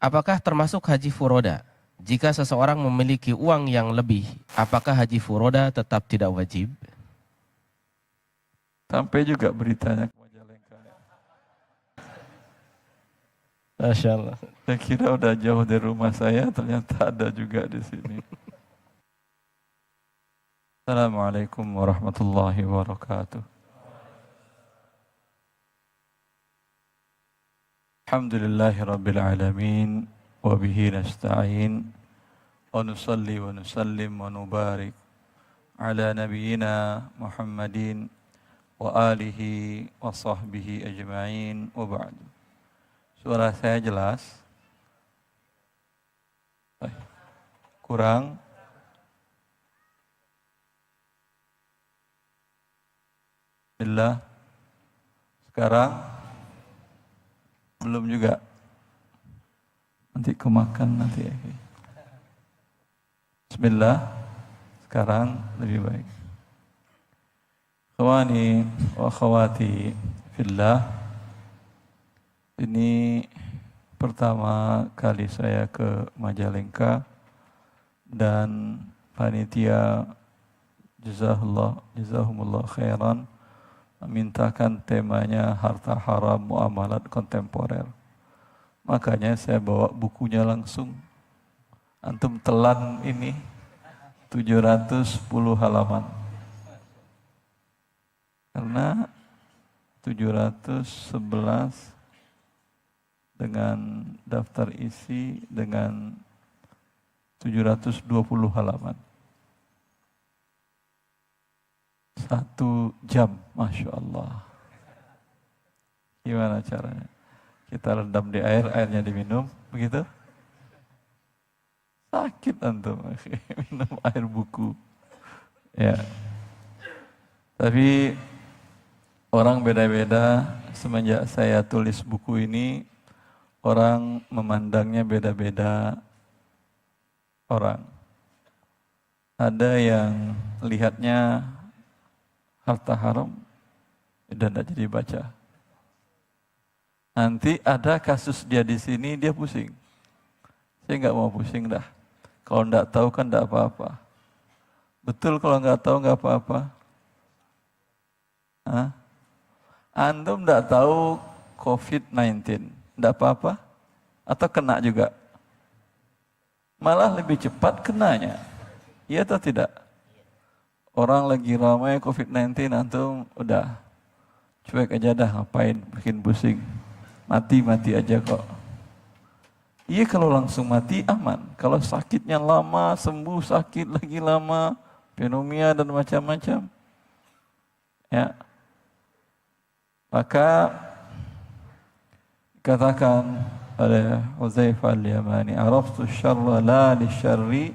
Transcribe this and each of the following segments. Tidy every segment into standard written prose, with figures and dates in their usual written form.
Apakah termasuk haji furoda? Jika seseorang memiliki uang yang lebih, apakah haji furoda tetap tidak wajib? Sampai juga beritanya ke Majalengka. Masya Allah. Saya kira udah jauh dari rumah saya, ternyata ada juga di sini. Assalamualaikum warahmatullahi wabarakatuh. Alhamdulillahi rabbil alamin. Wabihi nasta'in. Wa nusalli wa nusallim wa nubarik ala nabiyyina Muhammadin wa alihi wa sahbihi ajma'in wa ba'du. Suara saya jelas? Kurang? Bismillah. Sekarang? Belum juga? Nanti kemakan nanti ya. Bismillah. Sekarang lebih baik. Khawani wa khawati fillah. Ini pertama kali saya ke Majalengka dan panitia jazahumullah khairan memintakan temanya harta haram muamalat kontemporer. Makanya saya bawa bukunya langsung. Antum telan ini 710 halaman. Karena 711 dengan daftar isi dengan 720 halaman. 1 jam, Masya Allah. Gimana caranya? Kita rendam di air, airnya diminum, begitu? Sakit antum, minum air buku. Ya. Tapi orang beda-beda. Semenjak saya tulis buku ini, orang memandangnya beda-beda orang. Ada yang lihatnya harta haram dan tidak jadi baca. Nanti ada kasus dia di sini, dia pusing. Saya nggak mau pusing dah. Kalau nggak tahu kan nggak apa-apa. Betul kalau nggak tahu nggak apa-apa. Antum nggak tahu COVID-19, nggak apa-apa? Atau kena juga? Malah lebih cepat kenanya. Iya atau tidak? Orang lagi ramai COVID-19, antum udah cuek aja dah, ngapain bikin pusing. Mati-mati aja kok. Iya kalau langsung mati aman. Kalau sakitnya lama, sembuh sakit lagi lama, pneumonia dan macam-macam. Ya. Maka katakan oleh Hudzaifah al-Yamani, "Araftu syarra la lisyarri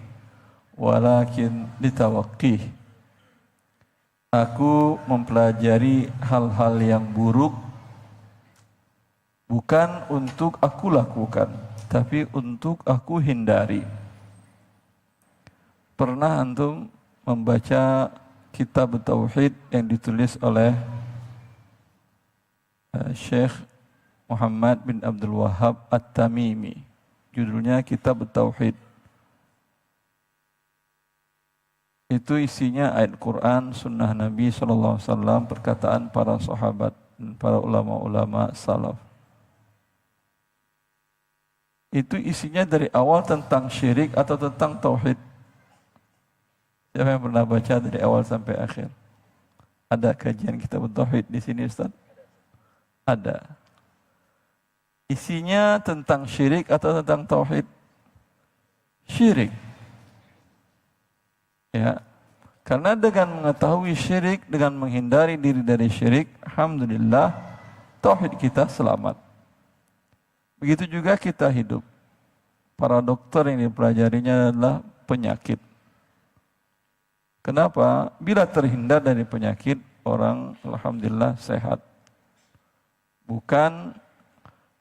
walakin litawaqqih." Aku mempelajari hal-hal yang buruk bukan untuk aku lakukan, tapi untuk aku hindari. Pernah antum membaca kitab Tauhid yang ditulis oleh Syekh Muhammad bin Abdul Wahhab At-Tamimi. Judulnya Kitab Tauhid. Itu isinya ayat Quran, sunnah Nabi SAW, perkataan para sahabat dan para ulama-ulama salaf. Itu isinya dari awal tentang syirik atau tentang tauhid. Siapa yang pernah baca dari awal sampai akhir? Ada kajian kitab tauhid di sini, Ustaz? Ada. Isinya tentang syirik atau tentang tauhid? Syirik. Ya. Karena dengan mengetahui syirik, dengan menghindari diri dari syirik, alhamdulillah tauhid kita selamat. Begitu juga kita hidup. Para dokter yang dipelajarinya adalah penyakit. Kenapa? Bila terhindar dari penyakit, orang alhamdulillah sehat. Bukan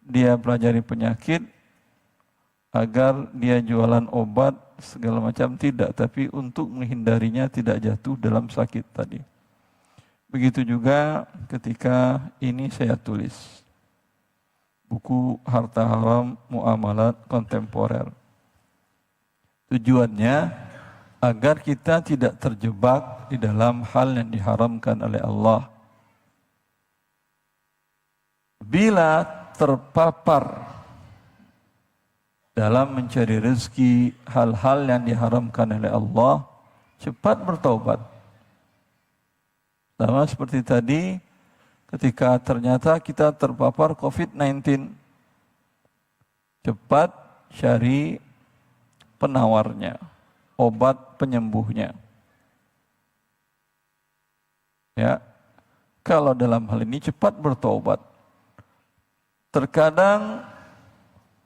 dia pelajari penyakit agar dia jualan obat segala macam, tidak. Tapi untuk menghindarinya tidak jatuh dalam sakit tadi. Begitu juga ketika ini saya tulis. buku Harta Haram Muamalat Kontemporer. Tujuannya agar kita tidak terjebak di dalam hal yang diharamkan oleh Allah. Bila terpapar dalam mencari rezeki hal-hal yang diharamkan oleh Allah, cepat bertaubat. Sama seperti tadi, ketika ternyata kita terpapar COVID-19, cepat cari penawarnya, obat penyembuhnya. Ya, kalau dalam hal ini cepat bertaubat. Terkadang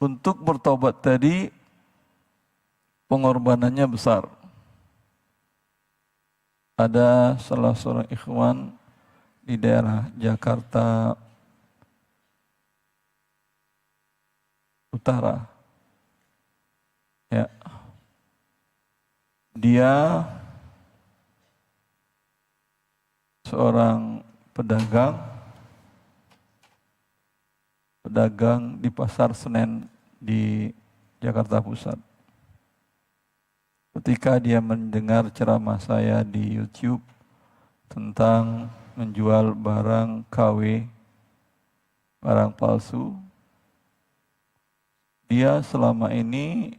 untuk bertobat tadi pengorbanannya besar. Ada salah seorang ikhwan di daerah Jakarta Utara. Ya. Dia seorang pedagang di Pasar Senen di Jakarta Pusat. Ketika dia mendengar ceramah saya di YouTube tentang menjual barang KW, barang palsu, dia selama ini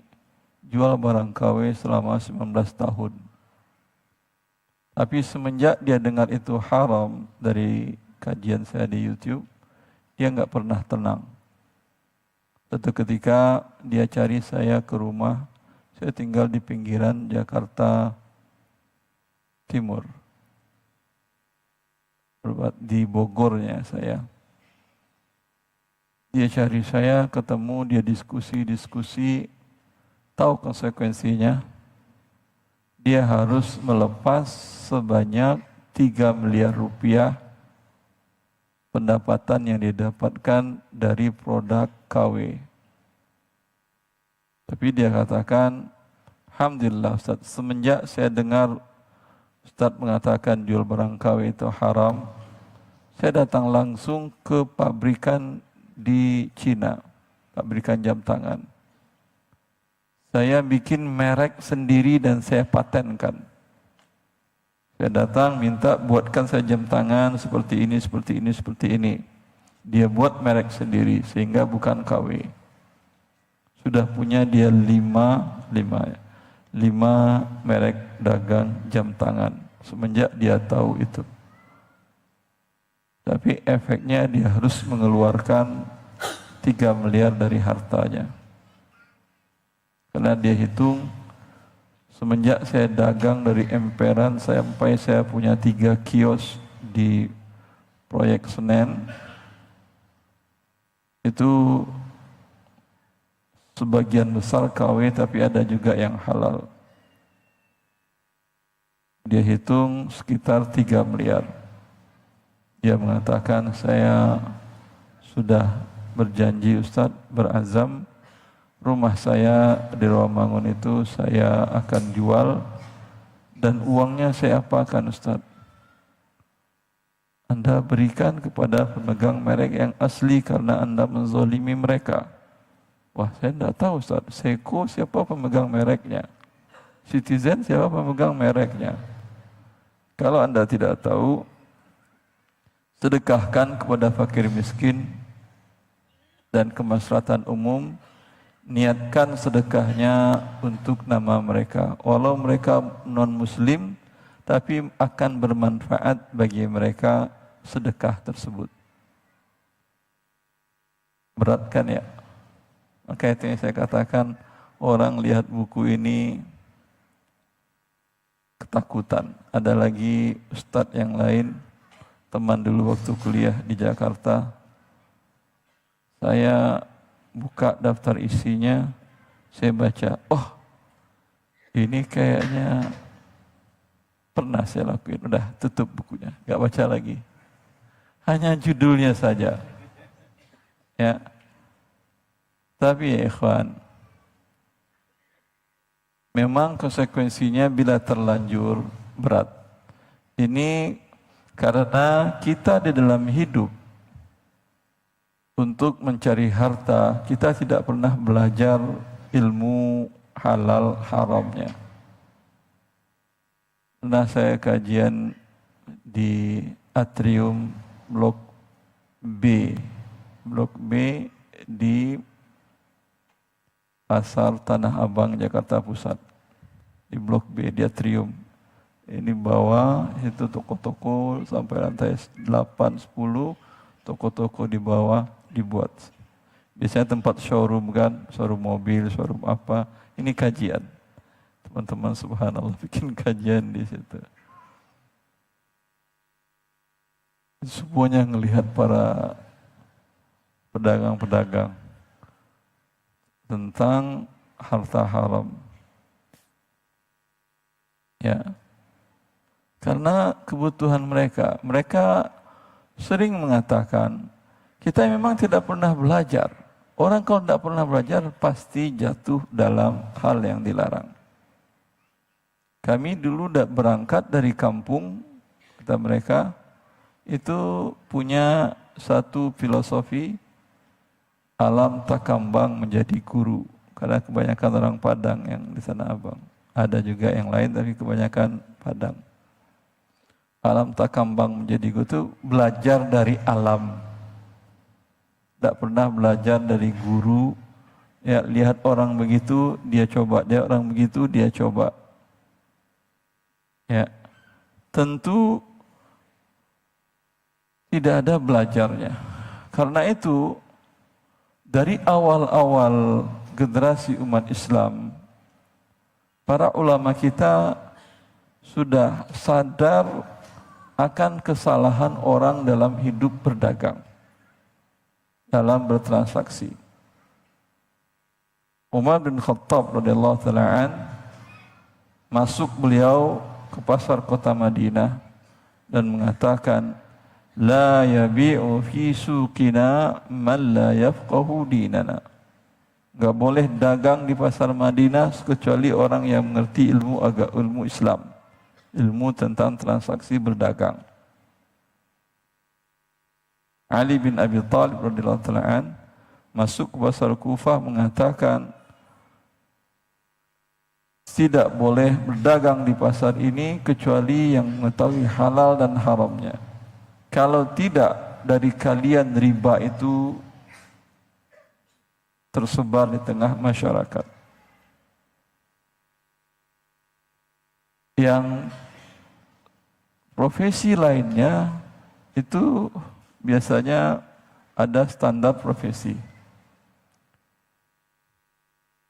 jual barang KW selama 19 tahun. Tapi semenjak dia dengar itu haram dari kajian saya di YouTube, dia nggak pernah tenang. Suatu ketika dia cari saya ke rumah, saya tinggal di pinggiran Jakarta Timur, di Bogornya saya. Dia cari saya, ketemu, dia diskusi, tahu konsekuensinya. Dia harus melepas sebanyak 3 miliar rupiah pendapatan yang didapatkan dari produk KW. Tapi dia katakan, alhamdulillah Ustaz, semenjak saya dengar Ustaz mengatakan jual barang KW itu haram, saya datang langsung ke pabrikan di Cina, pabrikan jam tangan. Saya bikin merek sendiri dan saya patenkan. Saya datang minta buatkan saya jam tangan seperti ini, seperti ini, seperti ini. Dia buat merek sendiri sehingga bukan KW. Sudah punya dia 5 merek dagang jam tangan semenjak dia tahu itu. Tapi efeknya dia harus mengeluarkan 3 miliar dari hartanya. Karena dia hitung semenjak saya dagang dari emperan sampai saya punya 3 kios di proyek Senen, itu sebagian besar KW tapi ada juga yang halal. Dia hitung sekitar 3 miliar. Dia mengatakan, saya sudah berjanji Ustadz, berazam, rumah saya di Rawamangun itu saya akan jual dan uangnya saya apakan Ustadz? Anda berikan kepada pemegang merek yang asli karena Anda menzolimi mereka. Wah, saya tidak tahu Ustaz. Seiko siapa pemegang mereknya? Citizen siapa pemegang mereknya? Kalau Anda tidak tahu, sedekahkan kepada fakir miskin dan kemaslahatan umum. Niatkan sedekahnya untuk nama mereka. Walau mereka non-muslim, tapi akan bermanfaat bagi mereka sedekah tersebut. Berat kan ya? Maka itu yang saya katakan, orang lihat buku ini ketakutan. Ada lagi ustadz yang lain, teman dulu waktu kuliah di Jakarta, saya buka daftar isinya, saya baca, oh ini kayaknya pernah saya lakuin, udah tutup bukunya, gak baca lagi. Hanya judulnya saja. Ya. Tapi ya ikhwan, memang konsekuensinya bila terlanjur berat. Ini karena kita di dalam hidup untuk mencari harta, kita tidak pernah belajar ilmu halal haramnya. Pernah saya kajian di Atrium Blok B. Blok B di Pasar Tanah Abang, Jakarta Pusat. Di Blok B, di Atrium. Ini bawah, itu toko-toko sampai lantai 8, 10, toko-toko di bawah dibuat. Biasanya tempat showroom kan, showroom mobil, showroom apa. Ini kajian. Teman-teman subhanallah bikin kajian di situ. Semuanya ngelihat para pedagang-pedagang tentang harta haram. Ya. Karena kebutuhan mereka. Mereka sering mengatakan, kita memang tidak pernah belajar. Orang kalau tidak pernah belajar pasti jatuh dalam hal yang dilarang. Kami dulu berangkat dari kampung, kata mereka, itu punya satu filosofi alam takambang menjadi guru. Karena kebanyakan orang Padang yang di sana Abang. Ada juga yang lain tapi kebanyakan Padang. Alam takambang menjadi guru itu belajar dari alam. Tidak pernah belajar dari guru. Ya, lihat orang begitu, dia coba. Dia orang begitu, dia coba. Ya, tentu tidak ada belajarnya. Karena itu, dari awal-awal generasi umat Islam, para ulama kita sudah sadar akan kesalahan orang dalam hidup berdagang, dalam bertransaksi. Umar bin Khattab radhiyallahu ta'ala an, masuk beliau ke pasar kota Madinah dan mengatakan, la yabi'u fi suqina man la yafqahu dinana. Enggak boleh dagang di pasar Madinah kecuali orang yang mengerti ilmu Islam. Ilmu tentang transaksi berdagang. Ali bin Abi Thalib radhiyallahu ta'ala an masuk ke pasar Kufah mengatakan, tidak boleh berdagang di pasar ini kecuali yang mengetahui halal dan haramnya. Kalau tidak, dari kalian riba itu tersebar di tengah masyarakat. Yang profesi lainnya itu biasanya ada standar profesi.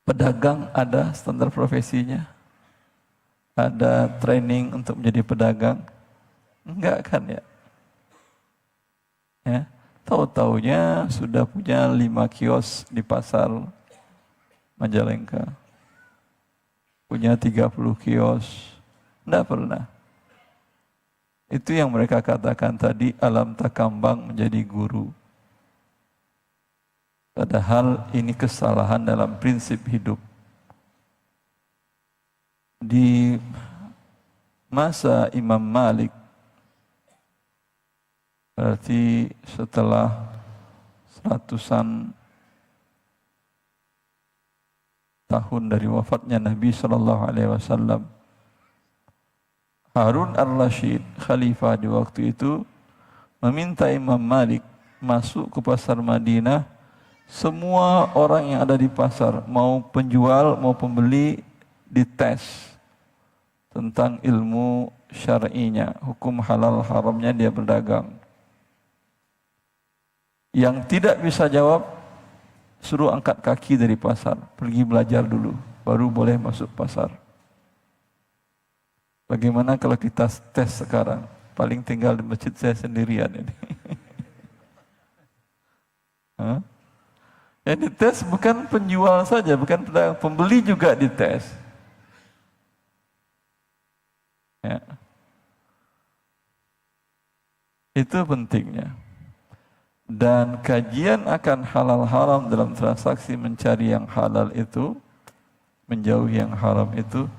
Pedagang ada standar profesinya. Ada training untuk menjadi pedagang. Enggak kan ya? Ya, tahu-taunya sudah punya 5 kios di pasar Majalengka. Punya 30 kios. Enggak pernah. Itu yang mereka katakan tadi, alam takambang menjadi guru. Padahal ini kesalahan dalam prinsip hidup. Di masa Imam Malik, berarti setelah 100-an tahun dari wafatnya Nabi SAW, Harun ar-Rasyid, khalifah di waktu itu, meminta Imam Malik masuk ke pasar Madinah. Semua orang yang ada di pasar, mau penjual, mau pembeli, dites tentang ilmu syar'inya, hukum halal haramnya dia berdagang. Yang tidak bisa jawab, suruh angkat kaki dari pasar, pergi belajar dulu, baru boleh masuk pasar. Bagaimana kalau kita tes sekarang? Paling tinggal di masjid saya sendirian ini. Yang dites bukan penjual saja, bukan pedagang, pembeli juga dites. Ya. Itu pentingnya. Dan kajian akan halal haram dalam transaksi mencari yang halal itu, menjauhi yang haram itu,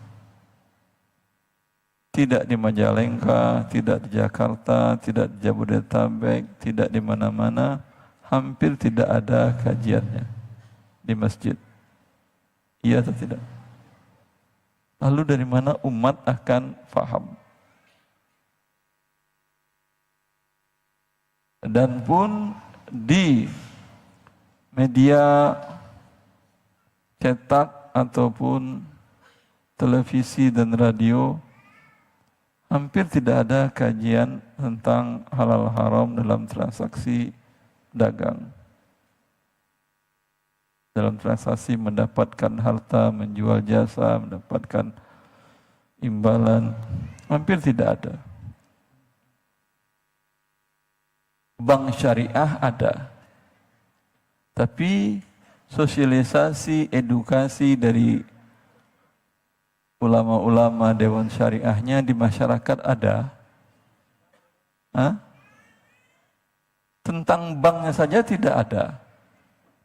tidak di Majalengka, tidak di Jakarta, tidak di Jabodetabek, tidak di mana-mana, hampir tidak ada kajiannya di masjid. Iya atau tidak? Lalu dari mana umat akan faham? Dan pun di media cetak ataupun televisi dan radio hampir tidak ada kajian tentang halal haram dalam transaksi dagang. Dalam transaksi mendapatkan harta, menjual jasa, mendapatkan imbalan, hampir tidak ada. Bank syariah ada. Tapi sosialisasi, edukasi dari ulama-ulama Dewan Syariahnya di masyarakat ada. Hah? Tentang banknya saja tidak ada.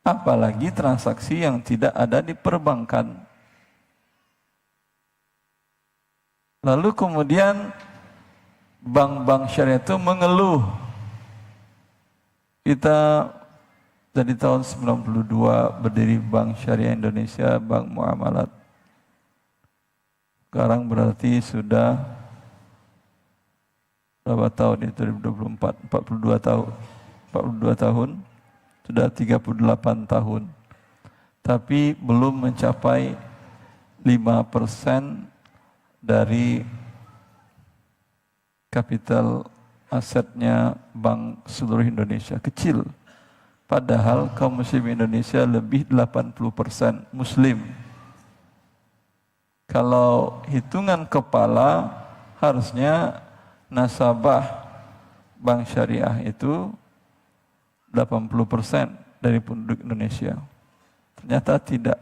Apalagi transaksi yang tidak ada di perbankan. Lalu kemudian bank-bank syariah itu mengeluh. Kita dari tahun 92 berdiri Bank Syariah Indonesia, Bank Muamalat. Sekarang berarti sudah berapa tahun itu 2024? 42 tahun. 42 tahun. Sudah 38 tahun. Tapi belum mencapai 5% dari kapital asetnya bank seluruh Indonesia. Kecil. Padahal kaum muslim Indonesia lebih 80% muslim. Kalau hitungan kepala harusnya nasabah bank syariah itu 80% dari penduduk Indonesia. Ternyata tidak.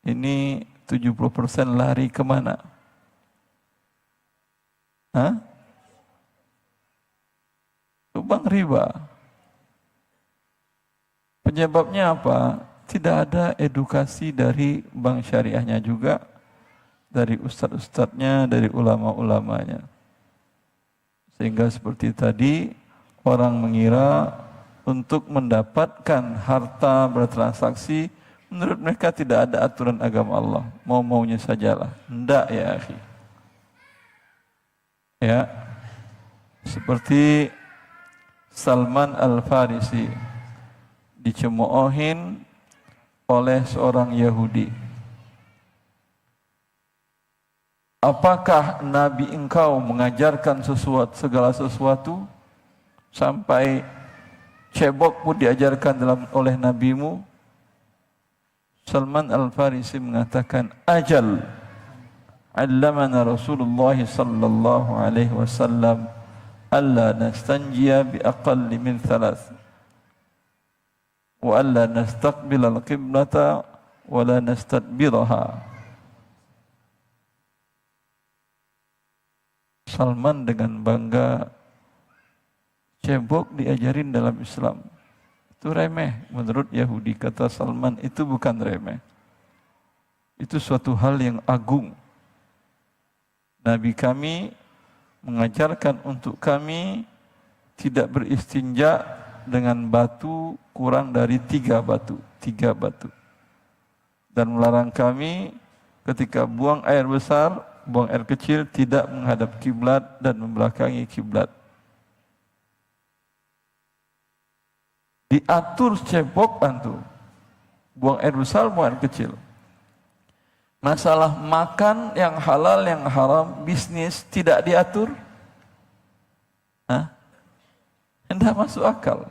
Ini 70% lari kemana? Hah? Ke bank riba. Penyebabnya apa? Tidak ada edukasi dari bank syariahnya juga, dari ustadz-ustadznya, dari ulama-ulamanya. Sehingga seperti tadi, orang mengira untuk mendapatkan harta bertransaksi, menurut mereka tidak ada aturan agama Allah. Mau-maunya sajalah. Tidak ya akhi. Ya, seperti Salman Al-Farisi dicemoohin oleh seorang Yahudi. Apakah Nabi engkau mengajarkan segala sesuatu sampai cebok pun diajarkan oleh nabimu? Salman Al-Farisi mengatakan, ajal allamana Rasulullah sallallahu alaihi wasallam alla nastanjiya bi aqalli min thalath wa alla nastaqbil al-qiblata wa la nastadbiraha. Salman dengan bangga, cebok diajarin dalam Islam. Itu remeh menurut Yahudi. Kata Salman, itu bukan remeh. Itu suatu hal yang agung. Nabi kami mengajarkan untuk kami tidak beristinja dengan batu kurang dari 3 batu. 3 batu. Dan melarang kami ketika buang air besar, buang air kecil tidak menghadap kiblat dan membelakangi kiblat. Diatur cebok antum. Buang air besar, buang air kecil. Masalah makan yang halal, yang haram, bisnis tidak diatur. Tidak masuk akal.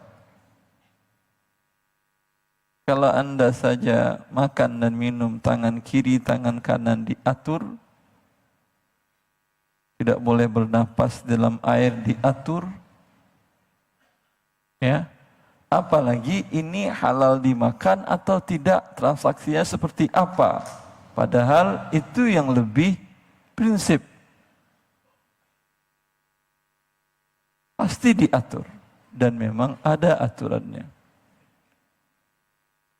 Kalau Anda saja makan dan minum tangan kiri, tangan kanan diatur, tidak boleh bernapas dalam air diatur, ya. Apalagi ini halal dimakan atau tidak, transaksinya seperti apa? Padahal itu yang lebih prinsip. Pasti diatur dan memang ada aturannya.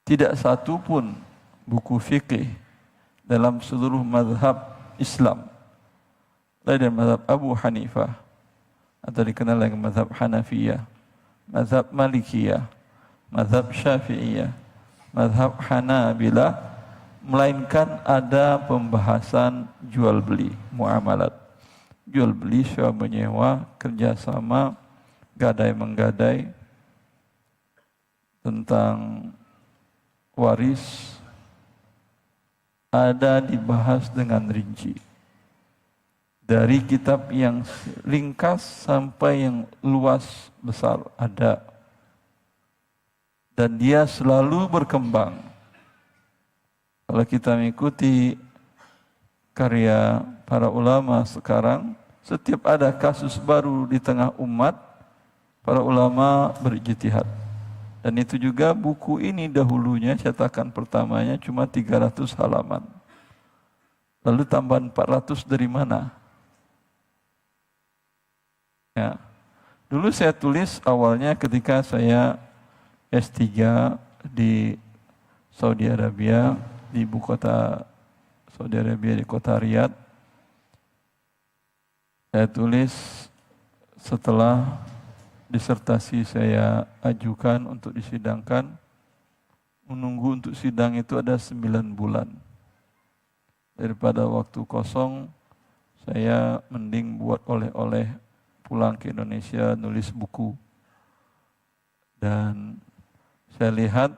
Tidak satu pun buku fikih dalam seluruh mazhab Islam, dari mazhab Abu Hanifah atau dikenal dengan mazhab Hanafiyah, mazhab Malikiyah, mazhab Syafi'iyah, mazhab Hanabilah, melainkan ada pembahasan jual beli, muamalat. Jual beli, sewa menyewa, kerjasama, gadai menggadai, tentang waris, ada dibahas dengan rinci. Dari kitab yang ringkas sampai yang luas besar ada. Dan dia selalu berkembang. Kalau kita mengikuti karya para ulama sekarang, setiap ada kasus baru di tengah umat, para ulama berijtihad. Dan itu juga buku ini dahulunya cetakan pertamanya cuma 300 halaman. Lalu tambahan 400 dari mana? Ya. Dulu saya tulis awalnya ketika saya S3 di Saudi Arabia, di ibu kota Saudi Arabia, di kota Riyadh. Saya tulis setelah disertasi saya ajukan untuk disidangkan, menunggu untuk sidang itu ada 9 bulan. Daripada waktu kosong, saya mending buat oleh-oleh, pulang ke Indonesia, nulis buku. Dan saya lihat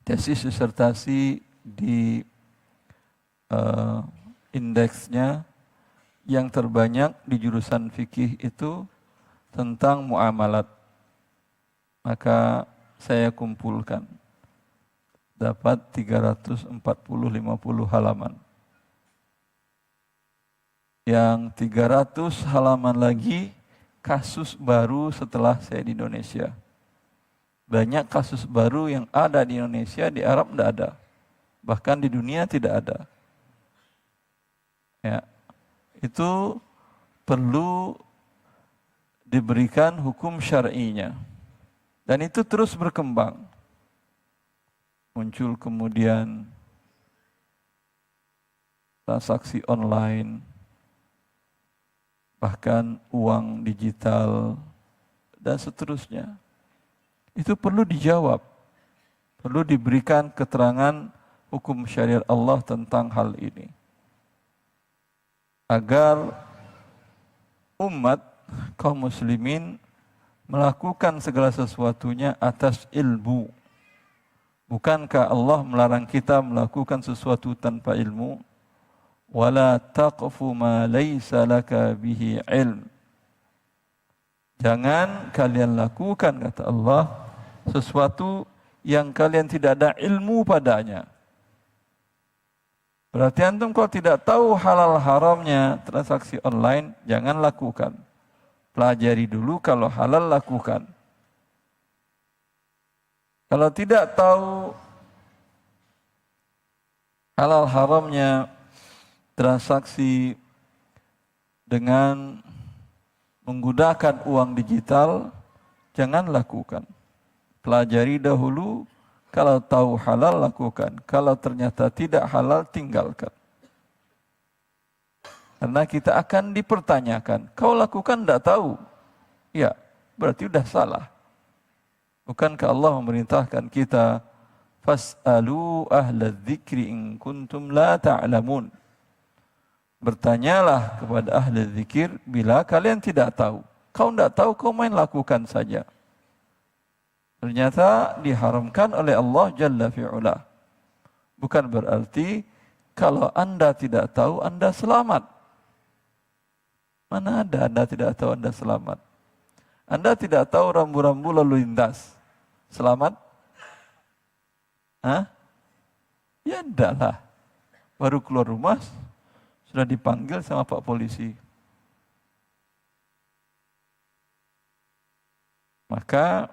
tesis disertasi di indeksnya yang terbanyak di jurusan fikih itu tentang muamalat. Maka saya kumpulkan. Dapat 340-50 halaman. Yang 300 halaman lagi kasus baru setelah saya di Indonesia. Banyak kasus baru yang ada di Indonesia, di Arab tidak ada. Bahkan di dunia tidak ada. Ya, itu perlu diberikan hukum syar'inya. Dan itu terus berkembang. Muncul kemudian transaksi online, bahkan uang digital, dan seterusnya. Itu perlu dijawab. Perlu diberikan keterangan hukum syariat Allah tentang hal ini. Agar umat kaum muslimin melakukan segala sesuatunya atas ilmu. Bukankah Allah melarang kita melakukan sesuatu tanpa ilmu? Wala taqfu ma laysa laka bihi ilm. Jangan kalian lakukan, kata Allah, sesuatu yang kalian tidak ada ilmu padanya. Berarti antum kalau tidak tahu halal haramnya transaksi online, jangan lakukan. Pelajari dulu, kalau halal lakukan. Kalau tidak tahu halal haramnya transaksi dengan menggunakan uang digital, jangan lakukan. Pelajari dahulu, kalau tahu halal lakukan. Kalau ternyata tidak halal, tinggalkan. Karena kita akan dipertanyakan, kau lakukan tidak tahu? Ya, berarti sudah salah. Bukankah Allah memerintahkan kita, fas'alu ahla dzikri in kuntum la ta'lamun. Bertanyalah kepada ahli zikir bila kalian tidak tahu. Kau tidak tahu, kau main lakukan saja. Ternyata diharamkan oleh Allah Jalla fi'ula. Bukan berarti kalau Anda tidak tahu, Anda selamat. Mana ada Anda tidak tahu Anda selamat? Anda tidak tahu rambu-rambu lalu lintas. Selamat? Hah? Ya enggak lah. Baru keluar rumah, sudah dipanggil sama Pak Polisi. Maka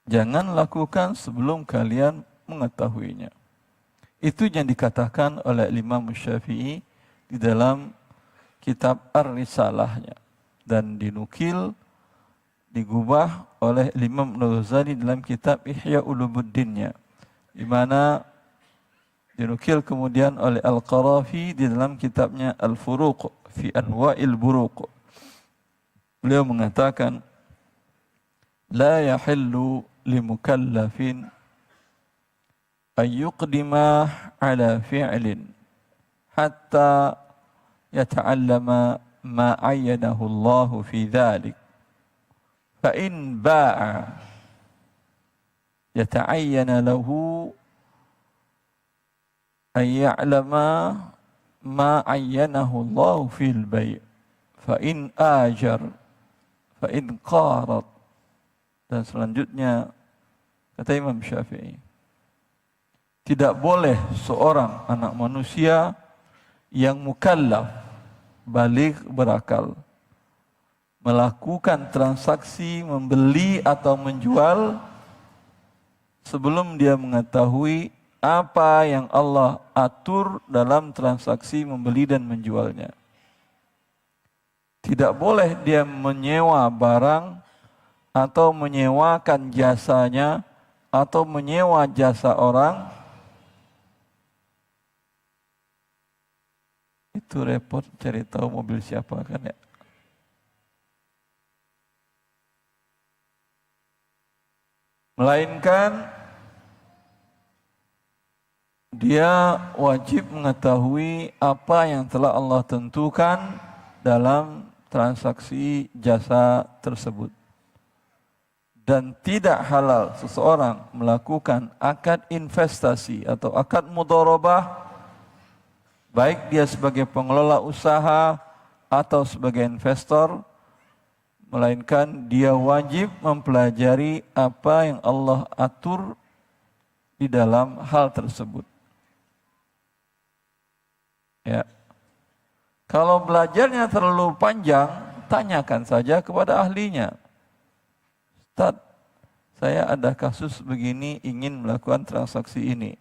jangan lakukan sebelum kalian mengetahuinya. Itu yang dikatakan oleh Imam Syafi'i di dalam kitab Ar-Risalahnya. Dan dinukil, digubah oleh Imam Al-Ghazali dalam kitab Ihya Ulumuddinnya. Di mana dinukil kemudian oleh Al-Qarafi di dalam kitabnya Al-Furuq fi Anwa'il Buruq. Beliau mengatakan, la yahillu limukallafin an yuqdima ala fi'lin hatta yata'allama ma ayyanahu Allah fi dhalik. Fa in ba'a yata'ayyana lahu an ya'lama ma ayyanahu Allah fil bay'. Fa in ajar fa in qarat. Dan selanjutnya kata Imam Syafi'i, tidak boleh seorang anak manusia yang mukallaf, baligh berakal, melakukan transaksi membeli atau menjual sebelum dia mengetahui apa yang Allah atur dalam transaksi membeli dan menjualnya. Tidak boleh dia menyewa barang atau menyewakan jasanya atau menyewa jasa orang. Itu repot cari tahu mobil siapa kan ya. Melainkan dia wajib mengetahui apa yang telah Allah tentukan dalam transaksi jasa tersebut. Dan tidak halal seseorang melakukan akad investasi atau akad mudharabah, baik dia sebagai pengelola usaha atau sebagai investor, melainkan dia wajib mempelajari apa yang Allah atur di dalam hal tersebut. Ya. Kalau belajarnya terlalu panjang, tanyakan saja kepada ahlinya. Ustaz, saya ada kasus begini, ingin melakukan transaksi ini,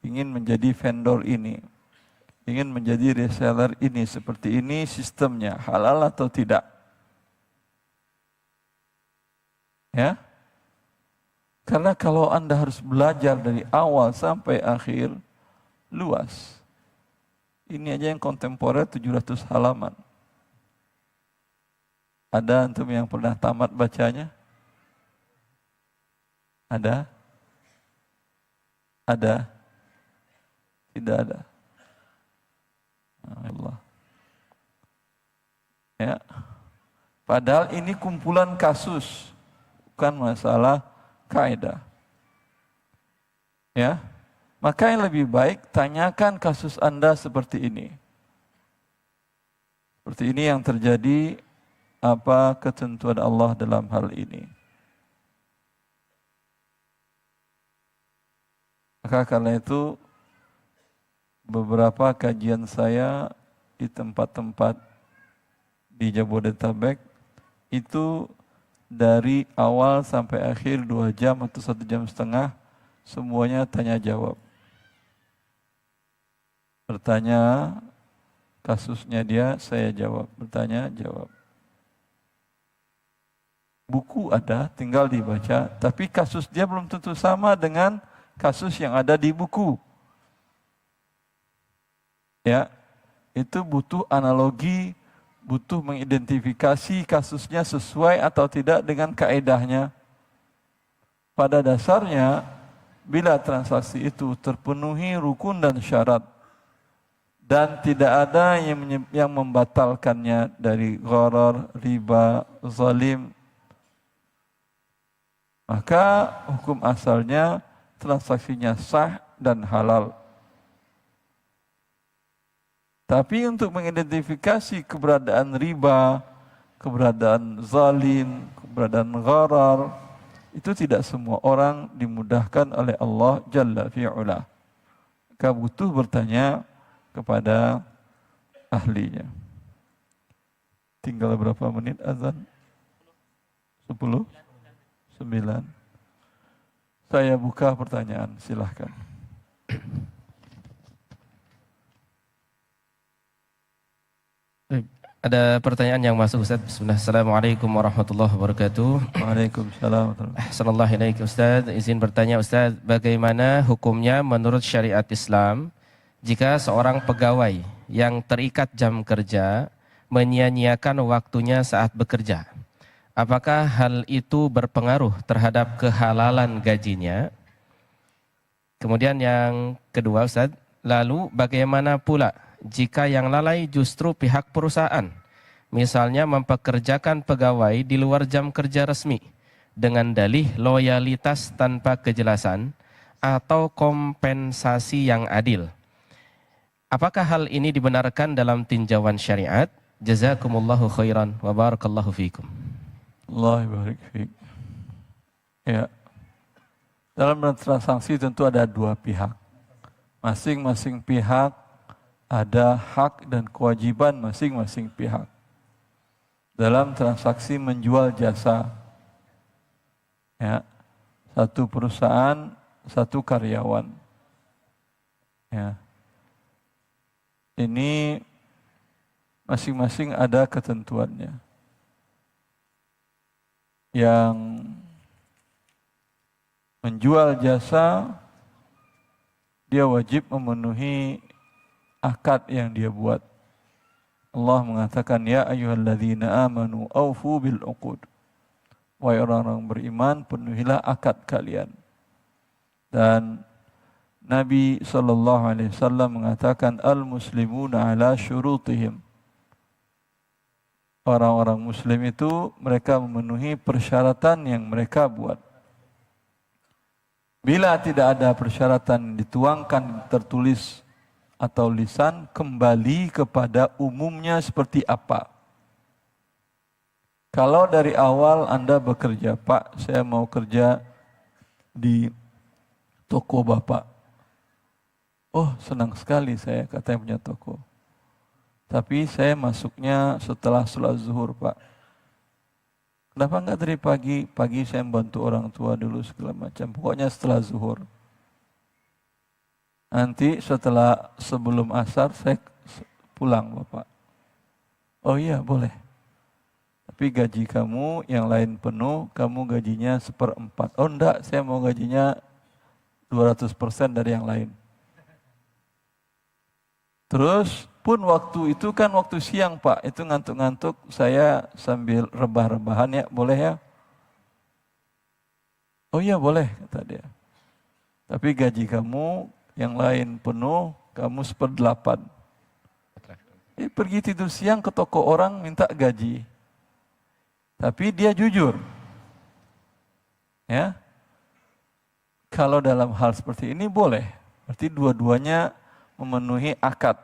ingin menjadi vendor ini, ingin menjadi reseller ini, seperti ini sistemnya, halal atau tidak? Ya, karena kalau Anda harus belajar dari awal sampai akhir, luas. Ini aja yang kontemporer 700 halaman. Ada antum yang pernah tamat bacanya? Ada? Ada? Tidak ada. Allah. Ya. Padahal ini kumpulan kasus, bukan masalah kaidah. Ya. Maka yang lebih baik tanyakan kasus Anda seperti ini. Seperti ini yang terjadi, apa ketentuan Allah dalam hal ini. Maka karena itu beberapa kajian saya di tempat-tempat di Jabodetabek itu dari awal sampai akhir 2 jam atau 1,5 jam, semuanya tanya jawab. Bertanya kasusnya dia, saya jawab. Bertanya, jawab. Buku ada, tinggal dibaca, tapi kasus dia belum tentu sama dengan kasus yang ada di buku. Ya, itu butuh analogi, butuh mengidentifikasi kasusnya sesuai atau tidak dengan kaedahnya. Pada dasarnya, bila transaksi itu terpenuhi rukun dan syarat, dan tidak ada yang membatalkannya dari gharar, riba, zalim, maka hukum asalnya transaksinya sah dan halal. Tapi untuk mengidentifikasi keberadaan riba, keberadaan zalim, keberadaan gharar, itu tidak semua orang dimudahkan oleh Allah Jalla fi'ula. Maka butuh bertanya kepada ahlinya. Tinggal berapa menit azan? 10? 9? Saya buka pertanyaan, silahkan. Ada pertanyaan yang masuk Ustaz. Bismillah. Assalamualaikum warahmatullahi wabarakatuh. Waalaikumsalam. Sallallahu alaihi Ustaz. Izin bertanya Ustaz, bagaimana hukumnya menurut syariat Islam jika seorang pegawai yang terikat jam kerja menyia-nyiakan waktunya saat bekerja? apakah hal itu berpengaruh terhadap kehalalan gajinya? Kemudian yang kedua Ustaz, lalu bagaimana pula jika yang lalai justru pihak perusahaan? Misalnya mempekerjakan pegawai di luar jam kerja resmi dengan dalih loyalitas tanpa kejelasan atau kompensasi yang adil. Apakah hal ini dibenarkan dalam tinjauan syariat? Jazakumullahu khairan wa barakallahu fiikum. Allah barik fiik. Ya. Dalam transaksi tentu ada dua pihak. Masing-masing pihak ada hak dan kewajiban masing-masing pihak. Dalam transaksi menjual jasa. Ya. Satu perusahaan, satu karyawan. Ya. Ini masing-masing ada ketentuannya. Yang menjual jasa, dia wajib memenuhi akad yang dia buat. Allah mengatakan, ya ayyuhalladzina amanu aufu bil uqud. Wahai orang-orang beriman, penuhilah akad kalian. Dan Nabi SAW mengatakan, al-muslimuna ala syurutihim. Orang-orang muslim itu mereka memenuhi persyaratan yang mereka buat. Bila tidak ada persyaratan dituangkan tertulis atau lisan, kembali kepada umumnya seperti apa. Kalau dari awal Anda bekerja, Pak, saya mau kerja di toko Bapak. Oh, senang sekali saya, katanya punya toko. Tapi saya masuknya setelah sholat zuhur, Pak. Kenapa enggak dari pagi? Pagi saya membantu orang tua dulu segala macam. Pokoknya setelah zuhur. Nanti sebelum asar saya pulang, Bapak. Oh iya, boleh. Tapi gaji kamu yang lain penuh, kamu gajinya 1/4. Oh enggak, saya mau gajinya 200% dari yang lain. Terus pun waktu itu kan waktu siang, Pak, itu ngantuk-ngantuk, saya sambil rebah-rebahan, ya boleh ya? Oh iya boleh, kata dia. Tapi gaji kamu yang lain penuh, kamu 1/8. Pergi tidur siang ke toko orang minta gaji. Tapi dia jujur. Ya. Kalau dalam hal seperti ini boleh. Berarti dua-duanya memenuhi akad.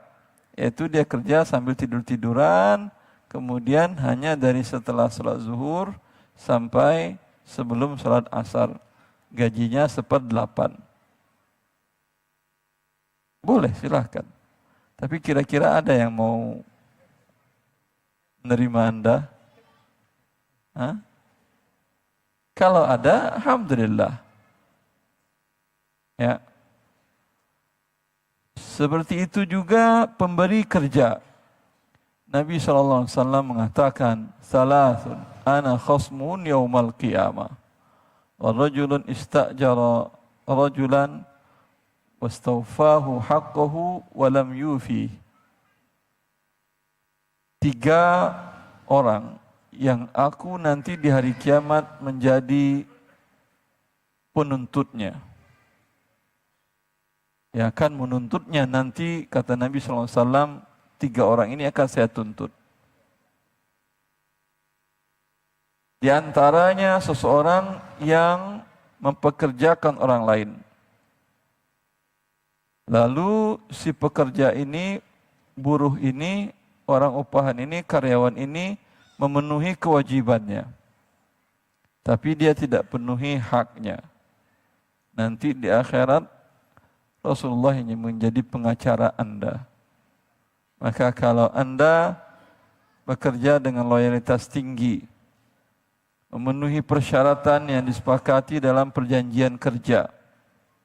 Yaitu dia kerja sambil tidur-tiduran, kemudian hanya dari setelah sholat zuhur sampai sebelum sholat asar. Gajinya 1/8. Boleh, silahkan. Tapi kira-kira ada yang mau menerima Anda? Hah? Kalau ada, alhamdulillah. Ya. Seperti itu juga pemberi kerja. Nabi SAW mengatakan, salasun ana khasmun yaumal qiyamah. Wa rajulun istajara rajulan wastawfahu haqqahu wa lam yufi. 3 orang yang aku nanti di hari kiamat menjadi penuntutnya. Yang akan menuntutnya nanti, kata Nabi SAW, 3 orang ini akan saya tuntut. Di antaranya seseorang yang mempekerjakan orang lain. Lalu si pekerja ini, buruh ini, orang upahan ini, karyawan ini memenuhi kewajibannya. Tapi dia tidak penuhi haknya. Nanti di akhirat Rasulullah yang menjadi pengacara Anda. Maka kalau Anda bekerja dengan loyalitas tinggi, memenuhi persyaratan yang disepakati dalam perjanjian kerja,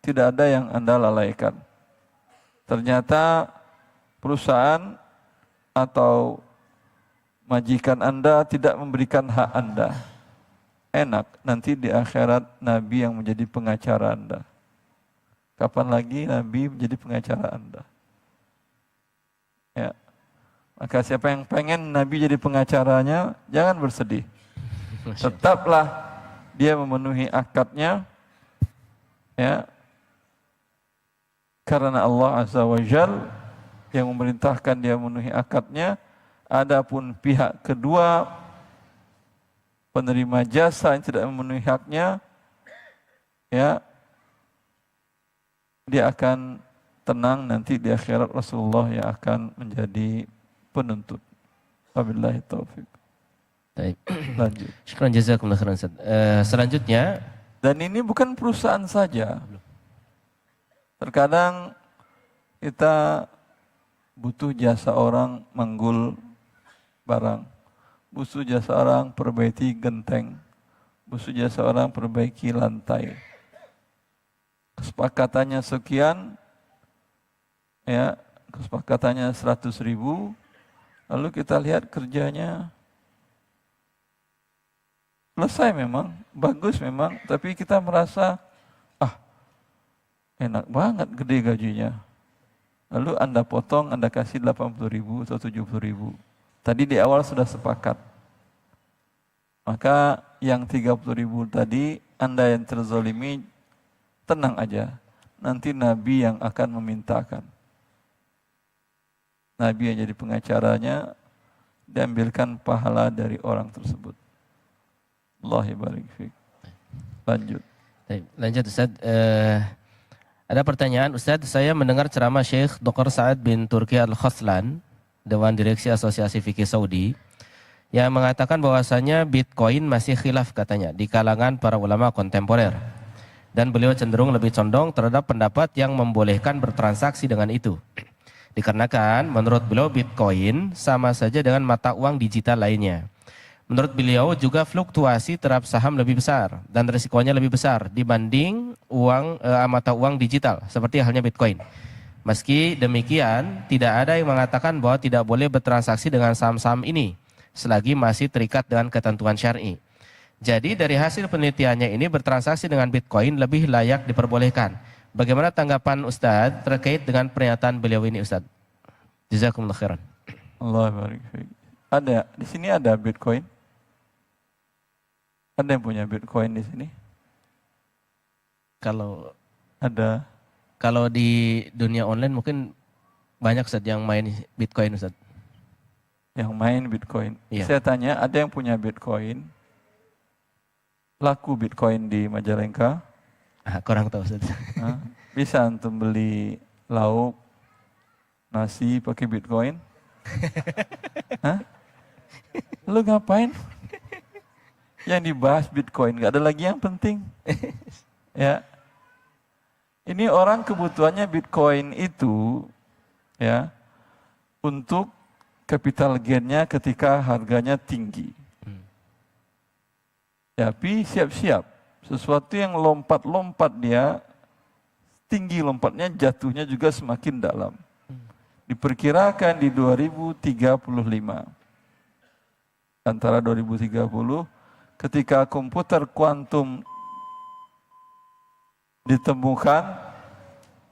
tidak ada yang Anda lalaikan. Ternyata perusahaan atau majikan Anda tidak memberikan hak Anda. Enak, nanti di akhirat Nabi yang menjadi pengacara Anda. Kapan lagi Nabi menjadi pengacara Anda? Ya. Maka siapa yang pengen Nabi jadi pengacaranya, jangan bersedih. Tetaplah dia memenuhi akadnya, ya, karena Allah Azza wa Jal yang memerintahkan dia memenuhi akadnya. Adapun pihak kedua penerima jasa yang tidak memenuhi haknya, ya, dia akan tenang nanti di akhirat. Rasulullah yang akan menjadi penuntut. Wabillahi taufik. Baik. Lanjut. Syukran jazakumullah khairan Ustaz. Selanjutnya, Dan ini bukan perusahaan saja. Terkadang kita butuh jasa orang manggul barang, butuh jasa orang perbaiki genteng, butuh jasa orang perbaiki lantai. Kesepakatannya sekian, ya, kesepakatannya 100.000, lalu kita lihat kerjanya selesai memang, bagus memang, tapi kita merasa, enak banget gede gajinya. Lalu Anda potong, Anda kasih 80.000 atau 70.000. Tadi di awal sudah sepakat. Maka yang 30.000 tadi, Anda yang terzolimi, tenang aja. Nanti Nabi yang akan memintakan. Nabi yang jadi pengacaranya, diambilkan pahala dari orang tersebut. Allahi barik fiik. Lanjut. baik, lanjut Ustaz. Ada pertanyaan Ustaz, saya mendengar ceramah Syekh Dr. Sa'ad bin Turki Al-Khoslan, Dewan Direksi Asosiasi Fikih Saudi, yang mengatakan bahwasanya Bitcoin masih khilaf katanya di kalangan para ulama kontemporer. Dan beliau cenderung lebih condong terhadap pendapat yang membolehkan bertransaksi dengan itu. Dikarenakan menurut beliau Bitcoin sama saja dengan mata uang digital lainnya. Menurut beliau juga fluktuasi terhadap saham lebih besar dan risikonya lebih besar dibanding mata uang digital seperti halnya Bitcoin. Meski demikian, tidak ada yang mengatakan bahwa tidak boleh bertransaksi dengan saham-saham ini selagi masih terikat dengan ketentuan syar'i. Jadi dari hasil penelitiannya ini bertransaksi dengan Bitcoin lebih layak diperbolehkan. Bagaimana tanggapan Ustadz terkait dengan pernyataan beliau ini Ustadz? Jazakumullah khairan. Allah barik fiik. Ada di sini ada Bitcoin? Ada yang punya Bitcoin di sini? Kalau Ada. Kalau di dunia online mungkin banyak Ustaz yang main Bitcoin Ustaz. Yang main Bitcoin. Iya. Saya tanya, ada yang punya Bitcoin? Laku Bitcoin di Majalengka? Kurang tahu Ustaz. Hah? Bisa untuk beli lauk, nasi pakai Bitcoin? Hah? Lu ngapain? Yang dibahas Bitcoin, gak ada lagi yang penting. Ya. Ini orang kebutuhannya Bitcoin itu, ya, untuk capital gain-nya ketika harganya tinggi. Tapi siap-siap, sesuatu yang lompat-lompat dia, tinggi lompatnya, jatuhnya juga semakin dalam. Diperkirakan di 2035. Antara 2030, ketika komputer kuantum ditemukan,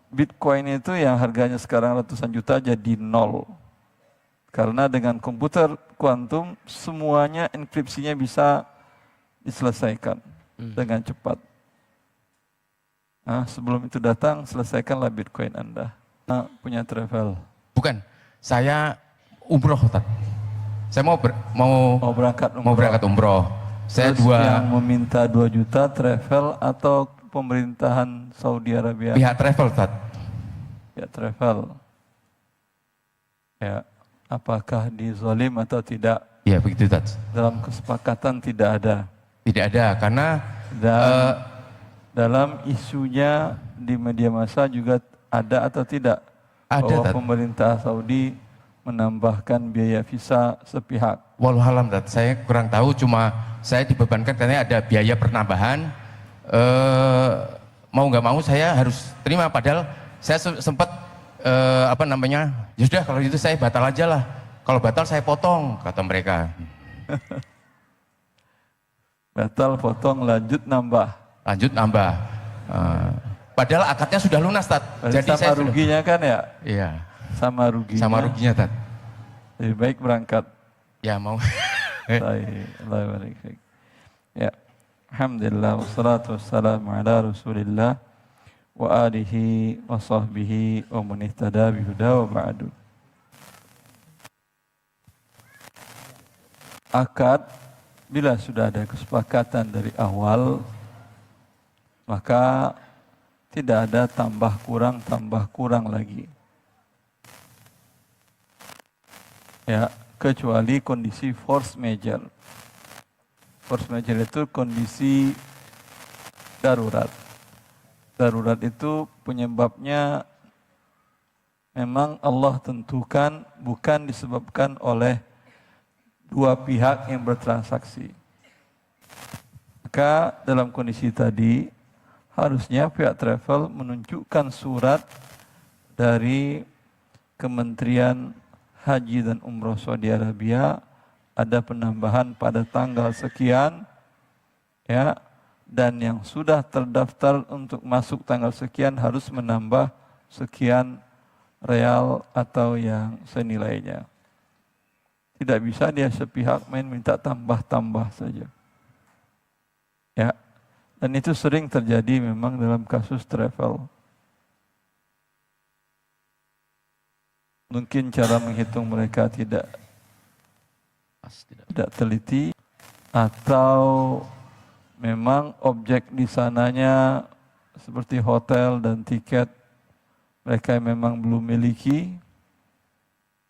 Bitcoin itu yang harganya sekarang ratusan juta jadi nol. Karena dengan komputer kuantum semuanya enkripsinya bisa diselesaikan dengan cepat. Nah, sebelum itu datang, selesaikanlah Bitcoin Anda. Nah, punya travel. Bukan, saya umroh Ustaz. Saya mau berangkat umroh. mau berangkat umroh. Saya Terus yang meminta 2 juta travel atau pemerintahan Saudi Arabia? pihak travel Ustaz. Ya, travel. Ya, apakah dizolim atau tidak? Ya begitu Ustaz. Dalam kesepakatan tidak ada. Tidak ada karena Dan dalam isunya di media massa juga ada atau tidak? Ada, bahwa Tat. pemerintah Saudi menambahkan biaya visa sepihak. wallahualam Ustaz, saya kurang tahu, cuma saya dibebankan karena ada biaya penambahan. Mau nggak mau saya harus terima, padahal saya sempat ya sudah kalau gitu saya batal aja lah. Kalau batal saya potong, kata mereka. Batal, potong, lanjut, nambah. Lanjut nambah. Padahal akadnya sudah lunas, Tat. Jadi sama ruginya kan ya? Iya. Sama ruginya. Sama ruginya, Tat. Lebih baik berangkat. Ya mau. Baik, Allah barik fiik. Alhamdulillah wassalatu wassalamu ala Rasulillah wa alihi wa sahbihi wa man ihtada bihuda wa ba'du. Akad bila sudah ada kesepakatan dari awal, maka tidak ada tambah kurang lagi. Ya, kecuali kondisi force majeure. Force majeure itu kondisi darurat. Darurat itu penyebabnya memang Allah tentukan, bukan disebabkan oleh dua pihak yang bertransaksi. Maka dalam kondisi tadi, harusnya pihak travel menunjukkan surat dari Kementerian Haji dan Umroh Saudi Arabia, ada penambahan pada tanggal sekian, ya, dan yang sudah terdaftar untuk masuk tanggal sekian harus menambah sekian real atau yang senilainya. Tidak bisa dia sepihak main minta tambah-tambah saja. Ya, dan itu sering terjadi memang dalam kasus travel. Mungkin cara menghitung mereka tidak teliti, atau memang objek di sananya seperti hotel dan tiket mereka memang belum miliki,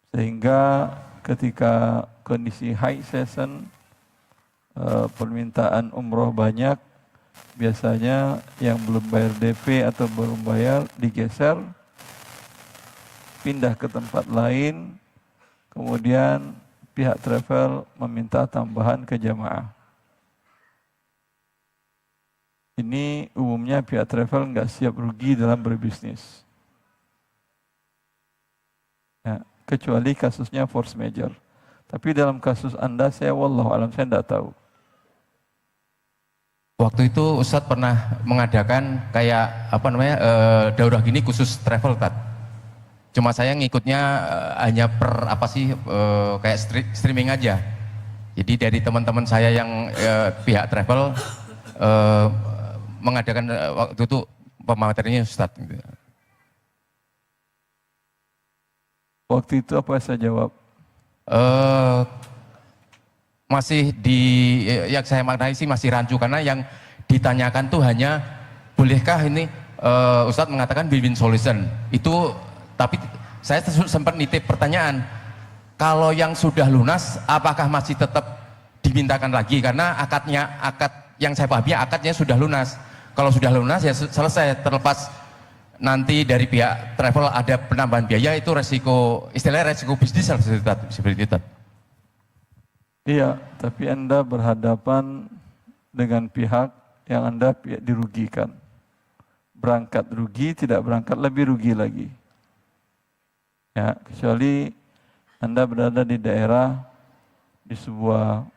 sehingga ketika kondisi high season, permintaan umroh banyak, biasanya yang belum bayar DP atau belum bayar digeser, pindah ke tempat lain, kemudian pihak travel meminta tambahan ke jamaah. Ini umumnya pihak travel nggak siap rugi dalam berbisnis. Ya, kecuali kasusnya force majeure. Tapi dalam kasus Anda, saya wallahu alam, saya tidak tahu. Waktu itu Ustadz pernah mengadakan kayak daurah gini khusus travel, Tat. Cuma saya ngikutnya hanya kayak streaming aja. Jadi dari teman-teman saya yang pihak travel mengadakan waktu itu pematerinya Ustadz. Waktu itu apa saya jawab? Masih yang saya maknai sih masih rancu, karena yang ditanyakan tuh hanya bolehkah ini Ustadz mengatakan win-win solution itu. Tapi saya sempat nitip pertanyaan, kalau yang sudah lunas apakah masih tetap dimintakan lagi, karena akad yang saya pahami akadnya sudah lunas. Kalau sudah lunas ya selesai, terlepas nanti dari pihak travel ada penambahan biaya, itu istilahnya resiko bisnis seperti itu. Iya, tapi Anda berhadapan dengan pihak yang Anda dirugikan. Berangkat rugi, tidak berangkat lebih rugi lagi. Ya, kecuali Anda berada di daerah, di sebuah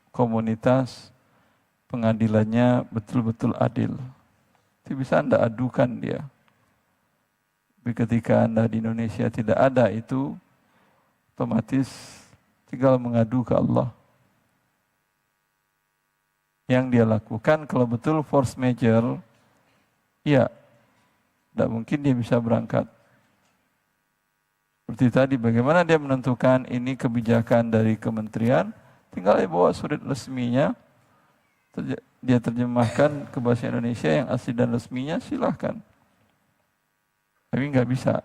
komunitas, pengadilannya betul-betul adil. Itu bisa Anda adukan dia. Tapi ketika Anda di Indonesia tidak ada itu, otomatis tinggal mengadu ke Allah. Yang dia lakukan kalau betul force majeure, ya, tidak mungkin dia bisa berangkat. Seperti tadi, bagaimana dia menentukan ini kebijakan dari kementerian, tinggal dia bawa surat resminya, dia terjemahkan ke bahasa Indonesia yang asli dan resminya, silahkan. Tapi nggak bisa.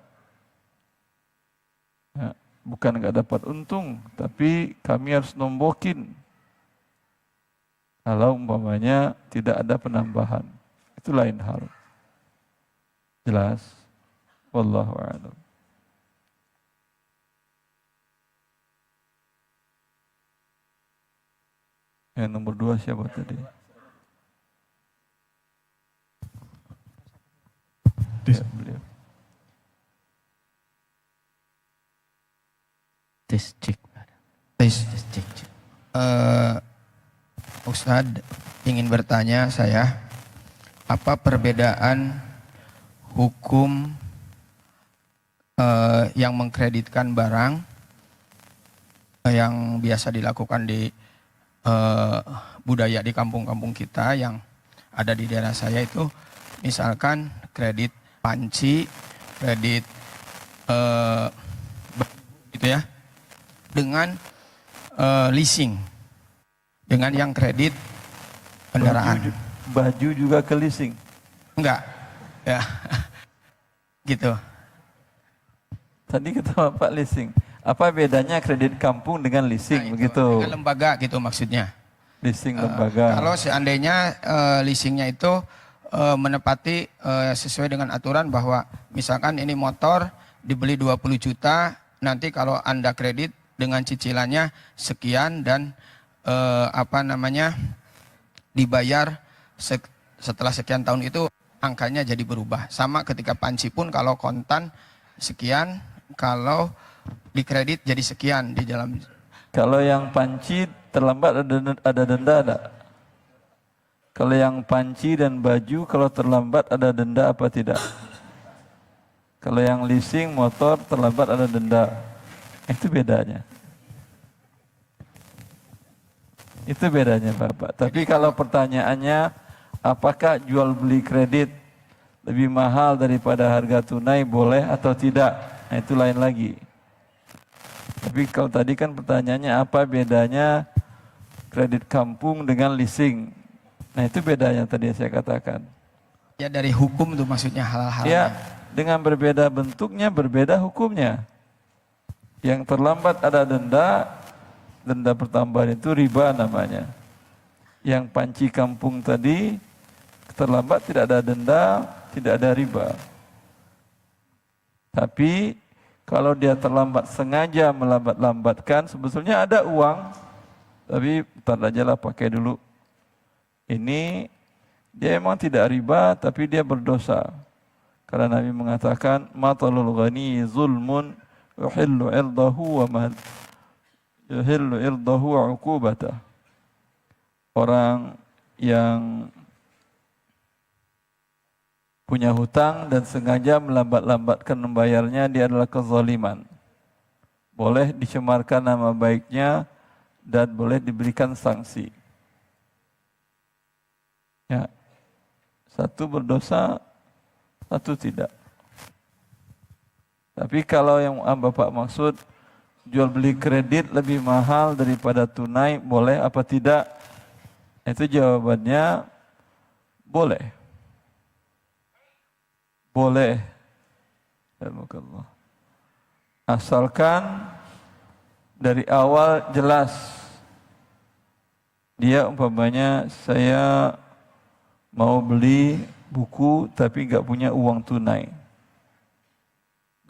Ya, bukan nggak dapat untung, tapi kami harus nombokin. Kalau umpamanya tidak ada penambahan, itu lain hal. Jelas? Wallahu a'lam. Yang nomor 2 siapa tadi? Ya, beliau. Tes cek. Ustadz ingin bertanya saya, apa perbedaan hukum yang mengkreditkan barang yang biasa dilakukan di budaya di kampung-kampung kita yang ada di daerah saya itu, misalkan kredit panci, kredit gitu ya, dengan leasing, dengan yang kredit kendaraan. Baju juga ke leasing. Enggak, ya, gitu. Tadi kata Bapak leasing. Apa bedanya kredit kampung dengan leasing, Nah, itu, begitu? dengan lembaga gitu maksudnya. Leasing lembaga. Kalau seandainya leasingnya itu menepati sesuai dengan aturan bahwa misalkan ini motor dibeli 20 juta, nanti kalau Anda kredit dengan cicilannya sekian dan dibayar setelah sekian tahun itu angkanya jadi berubah. Sama ketika panci pun kalau kontan sekian, kalau dikredit jadi sekian di dalam. Kalau yang panci terlambat ada denda ada? Kalau yang panci dan baju kalau terlambat ada denda apa tidak? Kalau yang leasing motor terlambat ada denda. Itu bedanya. Itu bedanya Bapak. Tapi kalau pertanyaannya apakah jual beli kredit lebih mahal daripada harga tunai boleh atau tidak? Nah, itu lain lagi. Tapi kalau tadi kan pertanyaannya apa bedanya kredit kampung dengan leasing? Nah itu bedanya tadi saya katakan. Ya dari hukum itu maksudnya hal-hal. Ya dengan berbeda bentuknya berbeda hukumnya. Yang terlambat ada denda, denda pertambahan itu riba namanya. Yang panci kampung tadi terlambat tidak ada denda, tidak ada riba. Tapi kalau dia terlambat sengaja melambat-lambatkan, sebetulnya ada uang, tapi bentar aja lah pakai dulu. Ini dia memang tidak riba, tapi dia berdosa. Karena Nabi mengatakan, matalul ghani zulmun yuhillu irdahu wa uqubatah. Orang yang punya hutang dan sengaja melambat-lambatkan membayarnya, dia adalah kezaliman. Boleh dicemarkan nama baiknya dan boleh diberikan sanksi. Ya, satu berdosa, satu tidak. Tapi kalau yang Bapak maksud jual beli kredit lebih mahal daripada tunai, boleh apa tidak? Itu jawabannya boleh. Boleh. Asalkan dari awal jelas. Dia umpamanya saya mau beli buku tapi nggak punya uang tunai.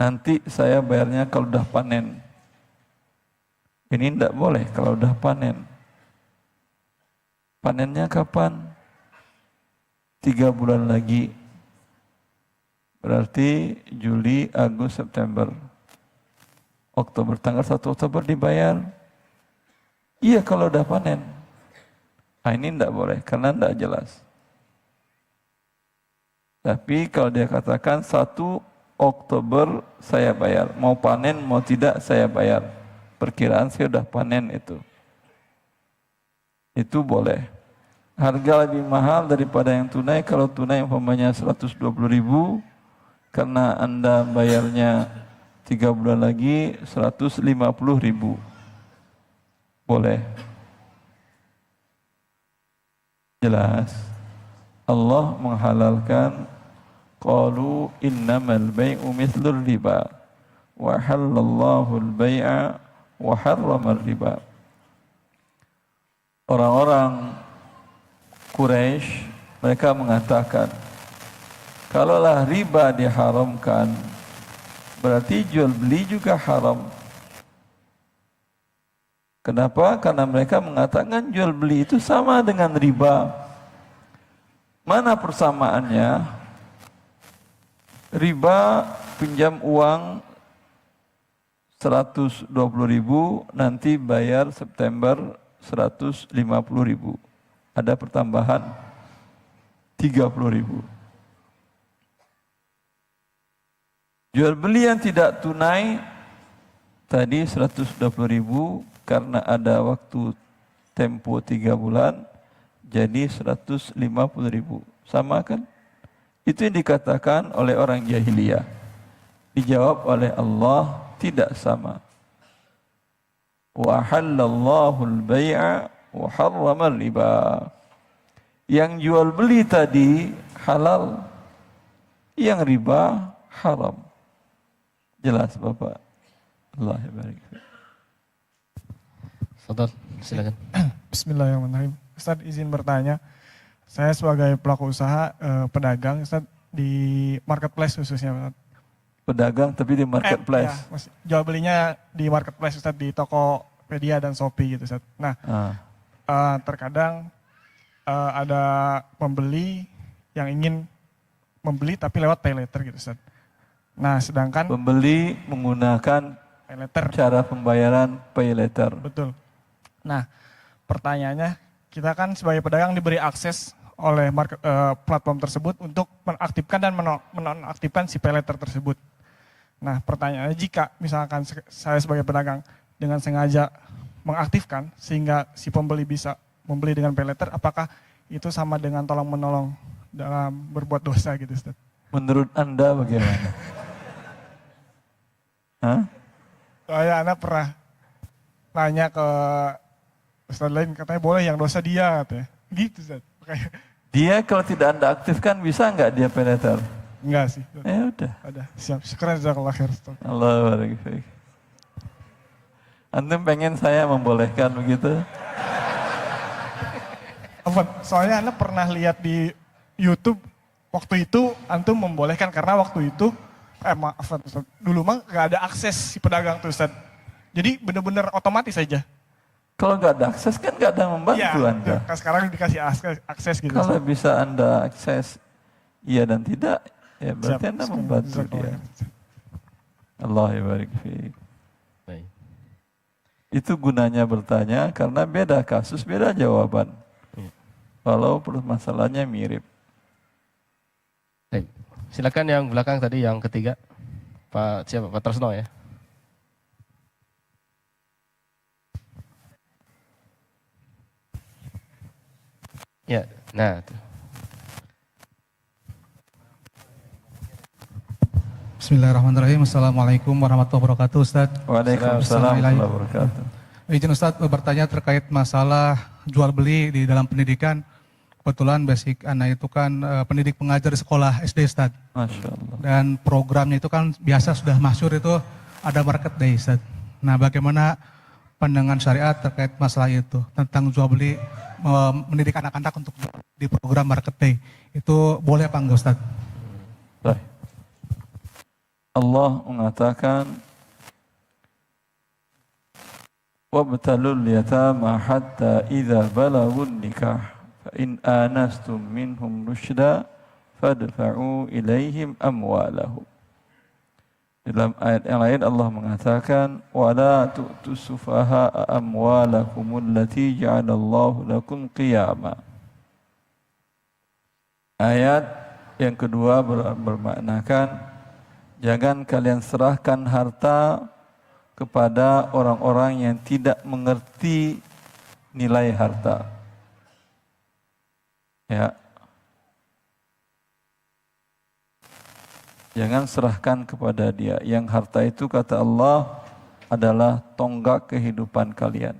Nanti saya bayarnya kalau udah panen. Ini tidak boleh kalau udah panen. Panennya kapan? 3 bulan lagi. Berarti Juli, Agustus, September. Oktober, tanggal 1 Oktober dibayar. Iya kalau udah panen. Nah ini tidak boleh, karena tidak jelas. Tapi kalau dia katakan 1 Oktober saya bayar. Mau panen, mau tidak saya bayar. Perkiraan saya udah panen itu. Itu boleh. Harga lebih mahal daripada yang tunai. Kalau tunai umpamanya 120.000, karena Anda bayarnya 3 bulan lagi 150.000. Boleh. Jelas. Allah menghalalkan qalu innamal bai'u mithlur riba wa halallahu al-bai'a wa harramal riba. Orang-orang Quraisy mereka mengatakan kalaulah riba diharamkan, berarti jual beli juga haram. Kenapa? Karena mereka mengatakan jual beli itu sama dengan riba. Mana persamaannya? Riba pinjam uang 120.000, nanti bayar September 150.000. Ada pertambahan 30.000. Jual beli yang tidak tunai tadi 120.000 karena ada waktu tempo 3 bulan jadi 150.000. Sama kan? Itu yang dikatakan oleh orang jahiliyah. Dijawab oleh Allah, tidak sama. Wa halallahu al-bai'a wa harrama riba. Yang jual beli tadi halal, yang riba haram. Jelas Bapak? Allah barik. Fadal, silakan. Bismillahirrahmanirrahim. Ustaz izin bertanya, saya sebagai pelaku usaha pedagang Ustaz di marketplace khususnya Ustaz. Pedagang tapi di marketplace. Jual belinya di marketplace Ustaz, di Tokopedia dan Shopee gitu Ustaz. Nah, terkadang ada pembeli yang ingin membeli tapi lewat pay later gitu Ustaz. Nah, sedangkan Pembeli menggunakan pay later. cara pembayaran pay later. Betul. Nah, pertanyaannya, kita kan sebagai pedagang diberi akses oleh platform tersebut untuk mengaktifkan dan menonaktifkan si pay later tersebut. Nah, pertanyaannya, jika misalkan saya sebagai pedagang dengan sengaja mengaktifkan sehingga si pembeli bisa membeli dengan pay later, apakah itu sama dengan tolong-menolong dalam berbuat dosa gitu Ustaz? Menurut Anda bagaimana? Hah? Saya anak pernah nanya ke Ustaz lain, katanya boleh yang dosa dia katanya. Gitu Ustaz. Kayak Dia kalau tidak Anda aktifkan bisa nggak dia pay later? enggak sih. Ya udah. Ada. Siap. Syukuran jazakallah khair Ustaz. Allah barik fiik. Antum pengen saya membolehkan begitu? Afwan, soalnya Anda pernah lihat di YouTube waktu itu antum membolehkan karena waktu itu maaf Ustaz, dulu mah gak ada akses si pedagang tuh Ustaz. Jadi benar-benar otomatis saja. Kalau nggak ada akses kan nggak ada yang membantu Anda. Sekarang dikasih akses gitu. Kalau Ustaz. bisa Anda akses iya dan tidak, ya berarti Siap. Anda membantu dia. Allah barik fiik. Baik. Itu gunanya bertanya karena beda kasus, beda jawaban. Walau masalahnya mirip. Baik. Silakan yang belakang tadi, yang ketiga. Pak siapa? Pak Tresno ya. Ya, nah. Bismillahirrahmanirrahim. Assalamualaikum warahmatullahi wabarakatuh Ustaz. Waalaikumsalam warahmatullahi wabarakatuh. Izin Ustaz bertanya terkait masalah jual beli di dalam pendidikan. Kebetulan basic anak itu kan pendidik pengajar di sekolah SD Ustaz. Masya Allah. Dan programnya itu kan biasa sudah masyhur itu ada market day Ustaz. Nah bagaimana pandangan syariat terkait masalah itu tentang jual beli mendidik anak-anak untuk di program market day. Itu boleh apa enggak Ustaz? Baik. Allah mengatakan wabtalul yatama hatta idza balagun nikah fa in anastum minhum rusyda fadfa'u ilaihim amwalahum. Dalam ayat yang lain Allah mengatakan wala tu'tus sufaha amwalakum allati ja'alallahu lakum qiyama. Ayat yang kedua bermaknakan jangan kalian serahkan harta kepada orang-orang yang tidak mengerti nilai harta. Ya. Jangan serahkan kepada dia. Yang harta itu kata Allah adalah tonggak kehidupan kalian.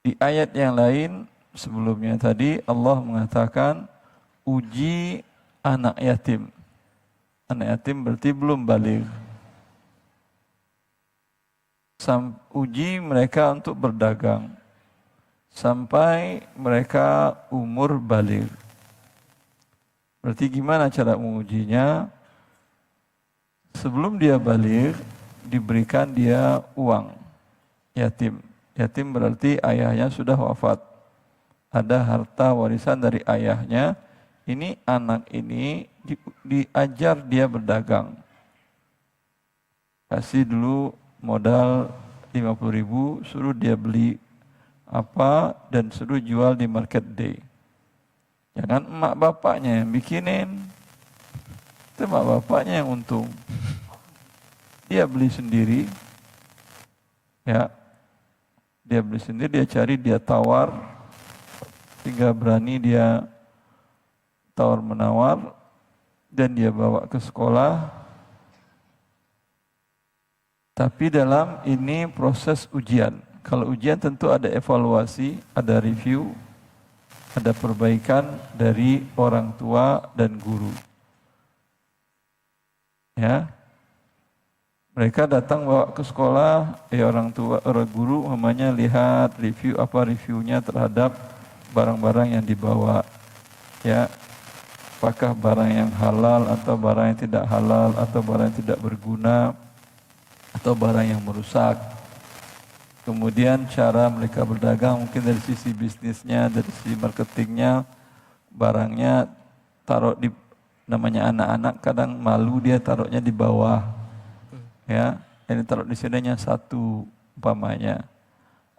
Di ayat yang lain sebelumnya tadi Allah mengatakan uji anak yatim. Anak yatim berarti belum balik. Uji mereka untuk berdagang sampai mereka umur balik. Berarti gimana cara mengujinya? Sebelum dia balik, diberikan dia uang yatim. Yatim berarti ayahnya sudah wafat. Ada harta warisan dari ayahnya. Ini anak ini diajar dia berdagang. Kasih dulu modal 50.000, suruh dia beli apa dan suruh jual di market day. Jangan emak bapaknya yang bikinin. Itu emak bapaknya yang untung. Dia beli sendiri. Ya. Dia beli sendiri, dia cari, dia tawar, hingga berani dia tawar-menawar, dan dia bawa ke sekolah. Tapi dalam ini proses ujian. Kalau ujian tentu ada evaluasi, ada review, ada perbaikan dari orang tua dan guru. Ya, mereka datang bawa ke sekolah, orang tua, orang guru, mamanya lihat review apa reviewnya terhadap barang-barang yang dibawa. Ya, apakah barang yang halal atau barang yang tidak halal atau barang yang tidak berguna atau barang yang merusak. Kemudian cara mereka berdagang mungkin dari sisi bisnisnya, dari sisi marketingnya, barangnya taruh di, namanya anak-anak kadang malu dia taruhnya di bawah. Ya, ini taruh di sininya satu umpamanya.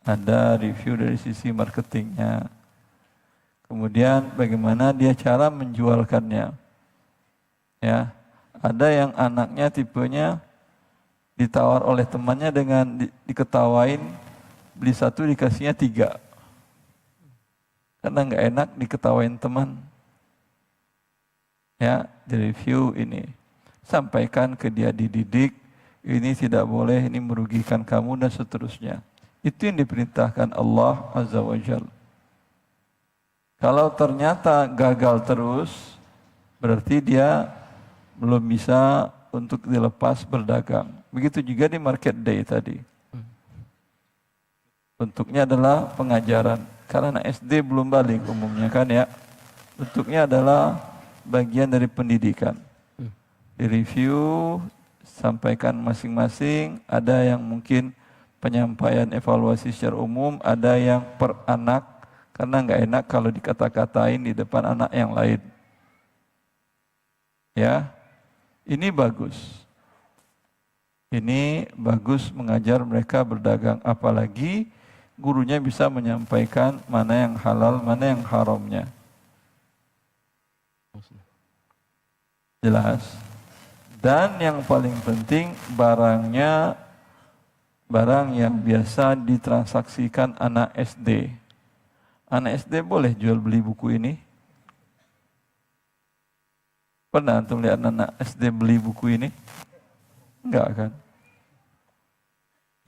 Ada review dari sisi marketingnya. Kemudian bagaimana dia cara menjualkannya. Ya, ada yang anaknya tipenya ditawar oleh temannya dengan diketawain, beli satu dikasihnya 3. Karena nggak enak diketawain teman. Ya, di review ini. Sampaikan ke dia, dididik, ini tidak boleh, ini merugikan kamu dan seterusnya. Itu yang diperintahkan Allah Azza wa Jalla. Kalau ternyata gagal terus, berarti dia belum bisa untuk dilepas berdagang. Begitu juga di market day tadi. Bentuknya adalah pengajaran. Karena anak SD belum balik umumnya kan ya. Bentuknya adalah bagian dari pendidikan. Di review, sampaikan masing-masing. Ada yang mungkin penyampaian evaluasi secara umum, ada yang per anak. Karena nggak enak kalau dikata-katain di depan anak yang lain. Ya, ini bagus. Ini bagus mengajar mereka berdagang. Apalagi gurunya bisa menyampaikan mana yang halal, mana yang haramnya. Jelas. Dan yang paling penting barangnya barang yang biasa ditransaksikan anak SD. Anak SD boleh jual beli buku ini? Pernah antum lihat anak SD beli buku ini? Enggak kan?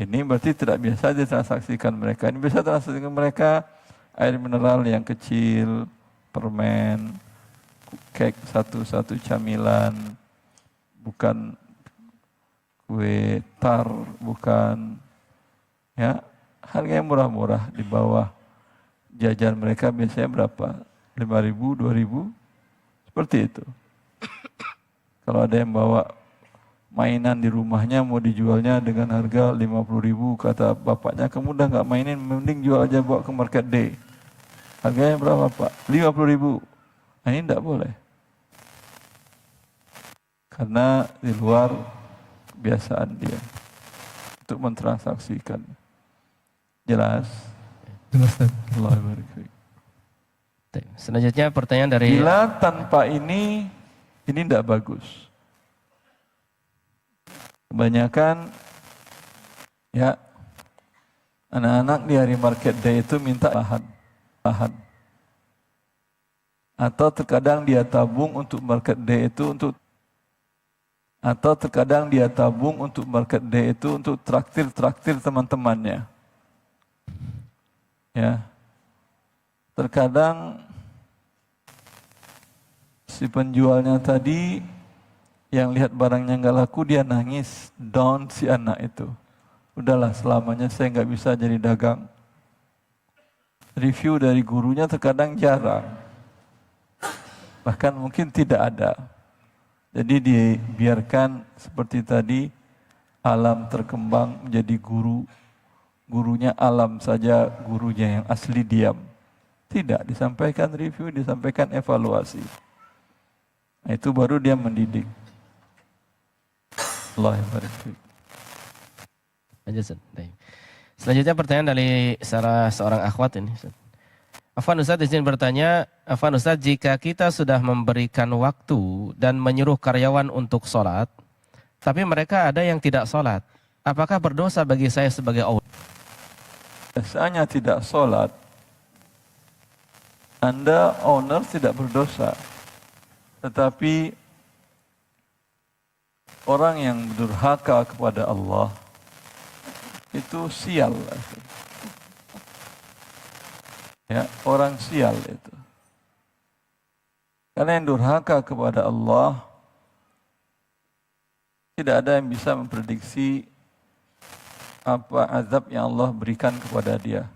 Ini berarti tidak biasa ditransaksikan mereka. Ini bisa transaksikan mereka air mineral yang kecil, permen, cake satu-satu camilan, bukan kue tar, bukan ya, harganya murah-murah di bawah jajan mereka biasanya berapa? 5.000, 2.000, seperti itu. Kalau ada yang bawa mainan di rumahnya mau dijualnya dengan harga 50.000, kata bapaknya, kamu udah nggak mainin, mending jual aja bawa ke market day. Harganya berapa Pak? 50.000. Nah, ini tidak boleh. Karena di luar kebiasaan dia untuk mentransaksikan. Jelas? Jelas, Ustaz. Allah barik. Selanjutnya pertanyaan dari Bila tanpa ini tidak bagus. Kebanyakan ya anak-anak di hari market day itu minta bahan. Atau terkadang dia tabung untuk market day itu untuk traktir teman-temannya. Ya. Terkadang si penjualnya tadi yang lihat barangnya nggak laku dia nangis, down si anak itu. Udahlah selamanya saya nggak bisa jadi dagang. Review dari gurunya terkadang jarang. Bahkan mungkin tidak ada. Jadi dibiarkan seperti tadi, alam terkembang menjadi guru. Gurunya alam saja, gurunya yang asli diam. Tidak, disampaikan review, disampaikan evaluasi. Nah, itu baru dia mendidik. Allah barik. Lanjut, Ustaz. Selanjutnya pertanyaan dari salah seorang akhwat ini. Afwan Ustaz izin bertanya, Afwan Ustaz, jika kita sudah memberikan waktu dan menyuruh karyawan untuk sholat, tapi mereka ada yang tidak sholat, apakah berdosa bagi saya sebagai Allah? biasanya tidak sholat, Anda owner tidak berdosa. Tetapi orang yang durhaka kepada Allah itu sial. Ya, orang sial itu. Karena yang durhaka kepada Allah tidak ada yang bisa memprediksi apa azab yang Allah berikan kepada dia.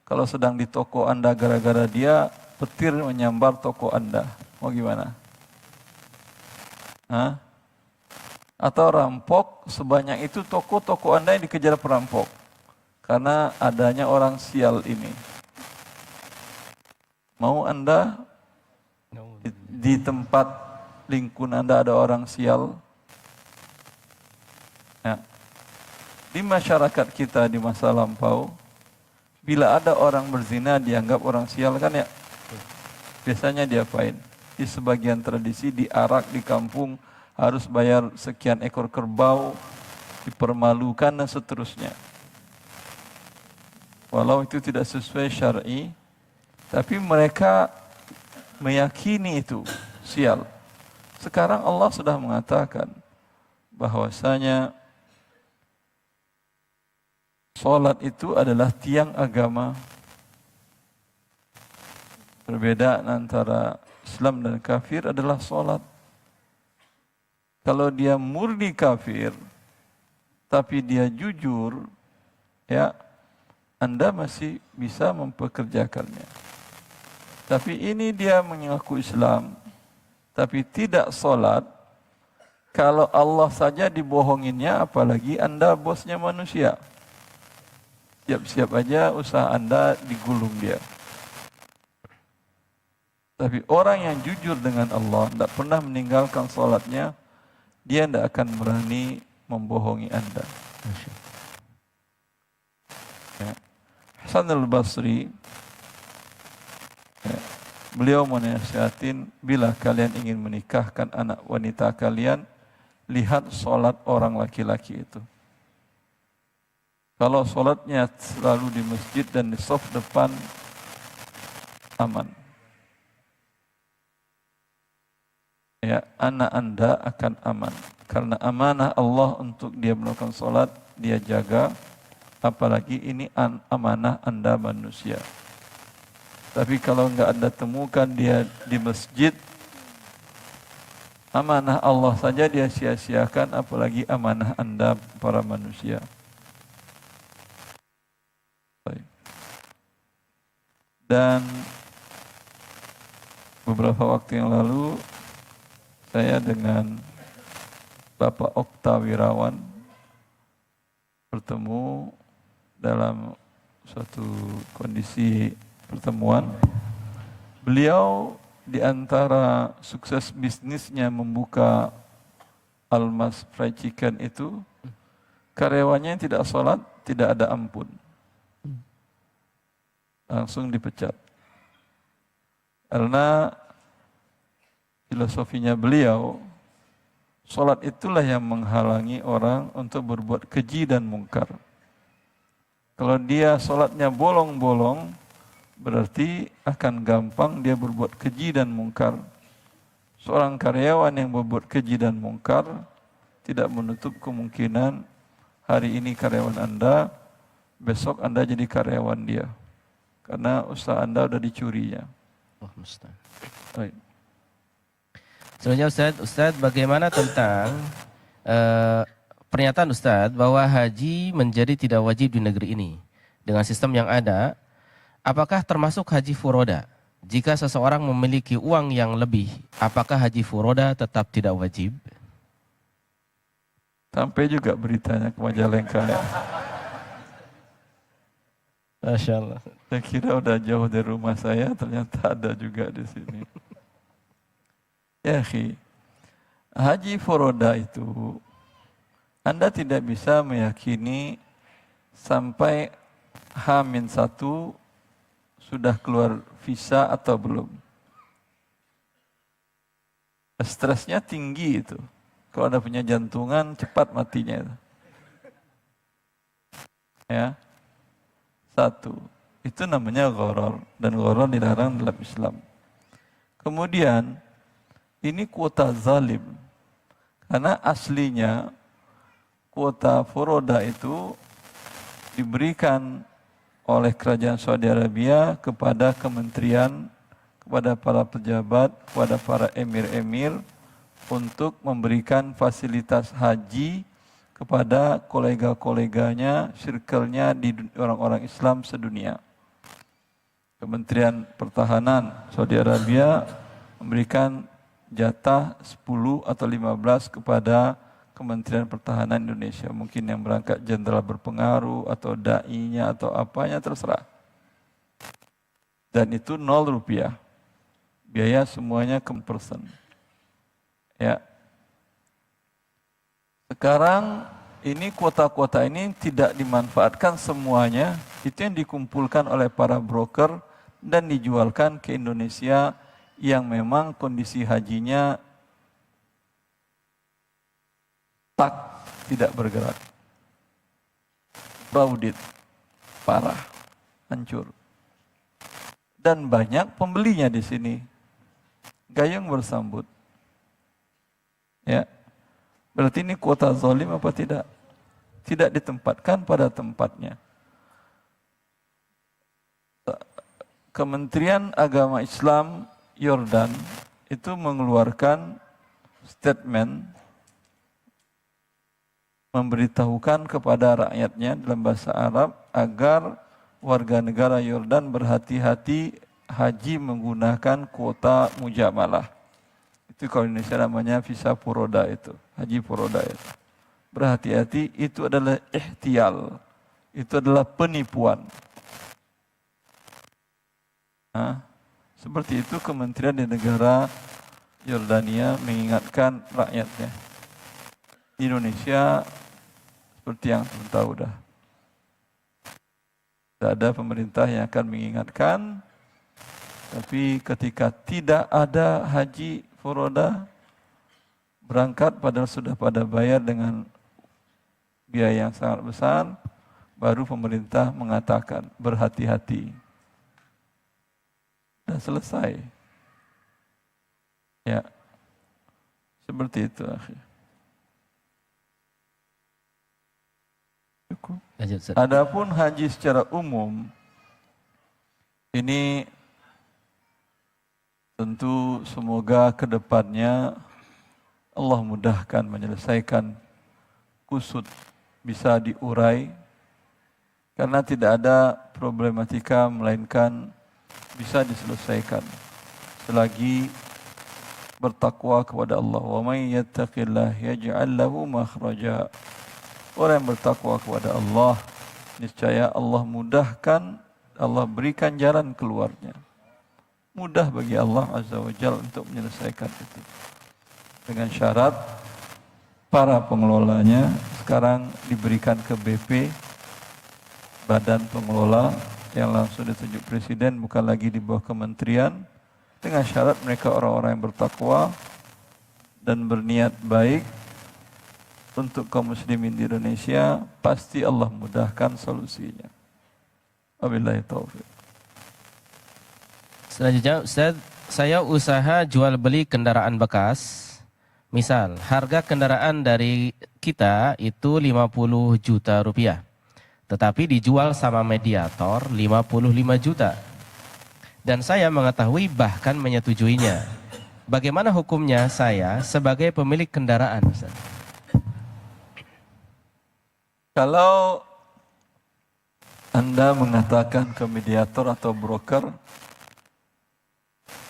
Kalau sedang di toko Anda gara-gara dia, petir menyambar toko Anda. Mau gimana? Hah? Atau rampok sebanyak itu toko-toko Anda yang dikejar perampok. Karena adanya orang sial ini. Mau Anda di tempat lingkungan Anda ada orang sial? Ya. Di masyarakat kita di masa lampau, bila ada orang berzina dianggap orang sial kan ya, biasanya diapain? Di sebagian tradisi diarak di kampung, harus bayar sekian ekor kerbau, dipermalukan dan seterusnya. Walau itu tidak sesuai syar'i, tapi mereka meyakini itu sial. Sekarang Allah sudah mengatakan bahwasanya salat itu adalah tiang agama. Perbedaan antara Islam dan kafir adalah salat. Kalau dia murni kafir, tapi dia jujur, ya, Anda masih bisa mempekerjakannya. Tapi ini dia mengaku Islam, tapi tidak salat. Kalau Allah saja dibohonginnya, apalagi Anda bosnya manusia. Siap-siap aja usaha Anda digulung dia. Tapi orang yang jujur dengan Allah, tidak pernah meninggalkan salatnya, dia tidak akan berani membohongi Anda. Ya. Hasan al-Basri, ya, beliau menasihatin, bila kalian ingin menikahkan anak wanita kalian, lihat salat orang laki-laki itu. Kalau sholatnya selalu di masjid dan di saf depan, aman. Ya, anak Anda akan aman. Karena amanah Allah untuk dia melakukan sholat, dia jaga. Apalagi ini amanah Anda manusia. Tapi kalau enggak Anda temukan dia di masjid, amanah Allah saja dia sia-siakan, apalagi amanah Anda para manusia. Dan beberapa waktu yang lalu saya dengan Bapak Okta Wirawan bertemu dalam suatu kondisi pertemuan. Beliau di antara sukses bisnisnya membuka Almas Fried Chicken itu, karyawannya yang tidak sholat tidak ada ampun. Langsung dipecat. Karena filosofinya beliau, sholat itulah yang menghalangi orang untuk berbuat keji dan mungkar. Kalau dia sholatnya bolong-bolong, berarti akan gampang dia berbuat keji dan mungkar. Seorang karyawan yang berbuat keji dan mungkar tidak menutup kemungkinan hari ini karyawan Anda, besok Anda jadi karyawan dia. Karena usaha Anda sudah dicurinya. Baik. Selanjutnya Ustaz, bagaimana tentang pernyataan Ustaz bahwa haji menjadi tidak wajib di negeri ini dengan sistem yang ada? Apakah termasuk haji furoda? Jika seseorang memiliki uang yang lebih, apakah haji furoda tetap tidak wajib? Sampai juga beritanya ke Majalengka ya. Masya Allah. Saya kira udah jauh dari rumah saya, ternyata ada juga di sini. Ya, haji furoda itu Anda tidak bisa meyakini sampai H-1 sudah keluar visa atau belum. Stresnya tinggi itu. Kalau Anda punya jantungan, cepat matinya itu. Ya. Satu, itu namanya gharar, dan gharar dilarang dalam Islam. Kemudian, ini kuota zalim. Karena aslinya kuota furoda itu diberikan oleh kerajaan Saudi Arabia kepada kementerian, kepada para pejabat, kepada para emir-emir untuk memberikan fasilitas haji kepada kolega-koleganya, circle-nya di orang-orang Islam sedunia. Kementerian Pertahanan Saudi Arabia memberikan jatah 10 atau 15 kepada Kementerian Pertahanan Indonesia. Mungkin yang berangkat jenderal berpengaruh atau da'inya atau apanya terserah. Dan itu 0 rupiah. Biaya semuanya ke person. Ya. Sekarang ini kuota-kuota ini tidak dimanfaatkan semuanya. Itu yang dikumpulkan oleh para broker dan dijualkan ke Indonesia yang memang kondisi hajinya tidak bergerak. Fraudit, parah, hancur. Dan banyak pembelinya di sini. Gayung bersambut. Ya. Berarti ini kuota zalim apa tidak? Tidak ditempatkan pada tempatnya. Kementerian Agama Islam Yordan itu mengeluarkan statement memberitahukan kepada rakyatnya dalam bahasa Arab agar warga negara Yordan berhati-hati haji menggunakan kuota mujamalah. Itu kalau Indonesia namanya visa furoda itu, haji furoda itu. Berhati-hati, itu adalah ihtiyal, itu adalah penipuan. Nah, seperti itu kementerian di negara Yordania mengingatkan rakyatnya. Di Indonesia seperti yang kita tahu dah. Tidak ada pemerintah yang akan mengingatkan, tapi ketika tidak ada haji furoda, berangkat padahal sudah pada bayar dengan biaya yang sangat besar, baru pemerintah mengatakan berhati-hati. Dan selesai. Ya. Seperti itu, akhi. Cukup. Adapun haji secara umum, ini tentu semoga ke depannya Allah mudahkan menyelesaikan kusut, bisa diurai, karena tidak ada problematika melainkan bisa diselesaikan selagi bertakwa kepada Allah. Wa may yattaqillah yaj'al lahu makhraja. Orang yang bertakwa kepada Allah, niscaya Allah mudahkan, Allah berikan jalan keluarnya. Mudah bagi Allah Azza wa Jalla untuk menyelesaikan itu. Dengan syarat para pengelolanya sekarang diberikan ke BP, badan pengelola yang langsung ditunjuk presiden, bukan lagi di bawah kementerian, dengan syarat mereka orang-orang yang bertakwa dan berniat baik untuk kaum muslimin di Indonesia, pasti Allah mudahkan solusinya. Wabillahi taufiq. Selanjutnya, Ustaz, saya usaha jual beli kendaraan bekas. Misal, harga kendaraan dari kita itu 50 juta rupiah. Tetapi dijual sama mediator 55 juta. Dan saya mengetahui bahkan menyetujuinya. Bagaimana hukumnya saya sebagai pemilik kendaraan, Ustaz? Kalau Anda mengatakan ke mediator atau broker,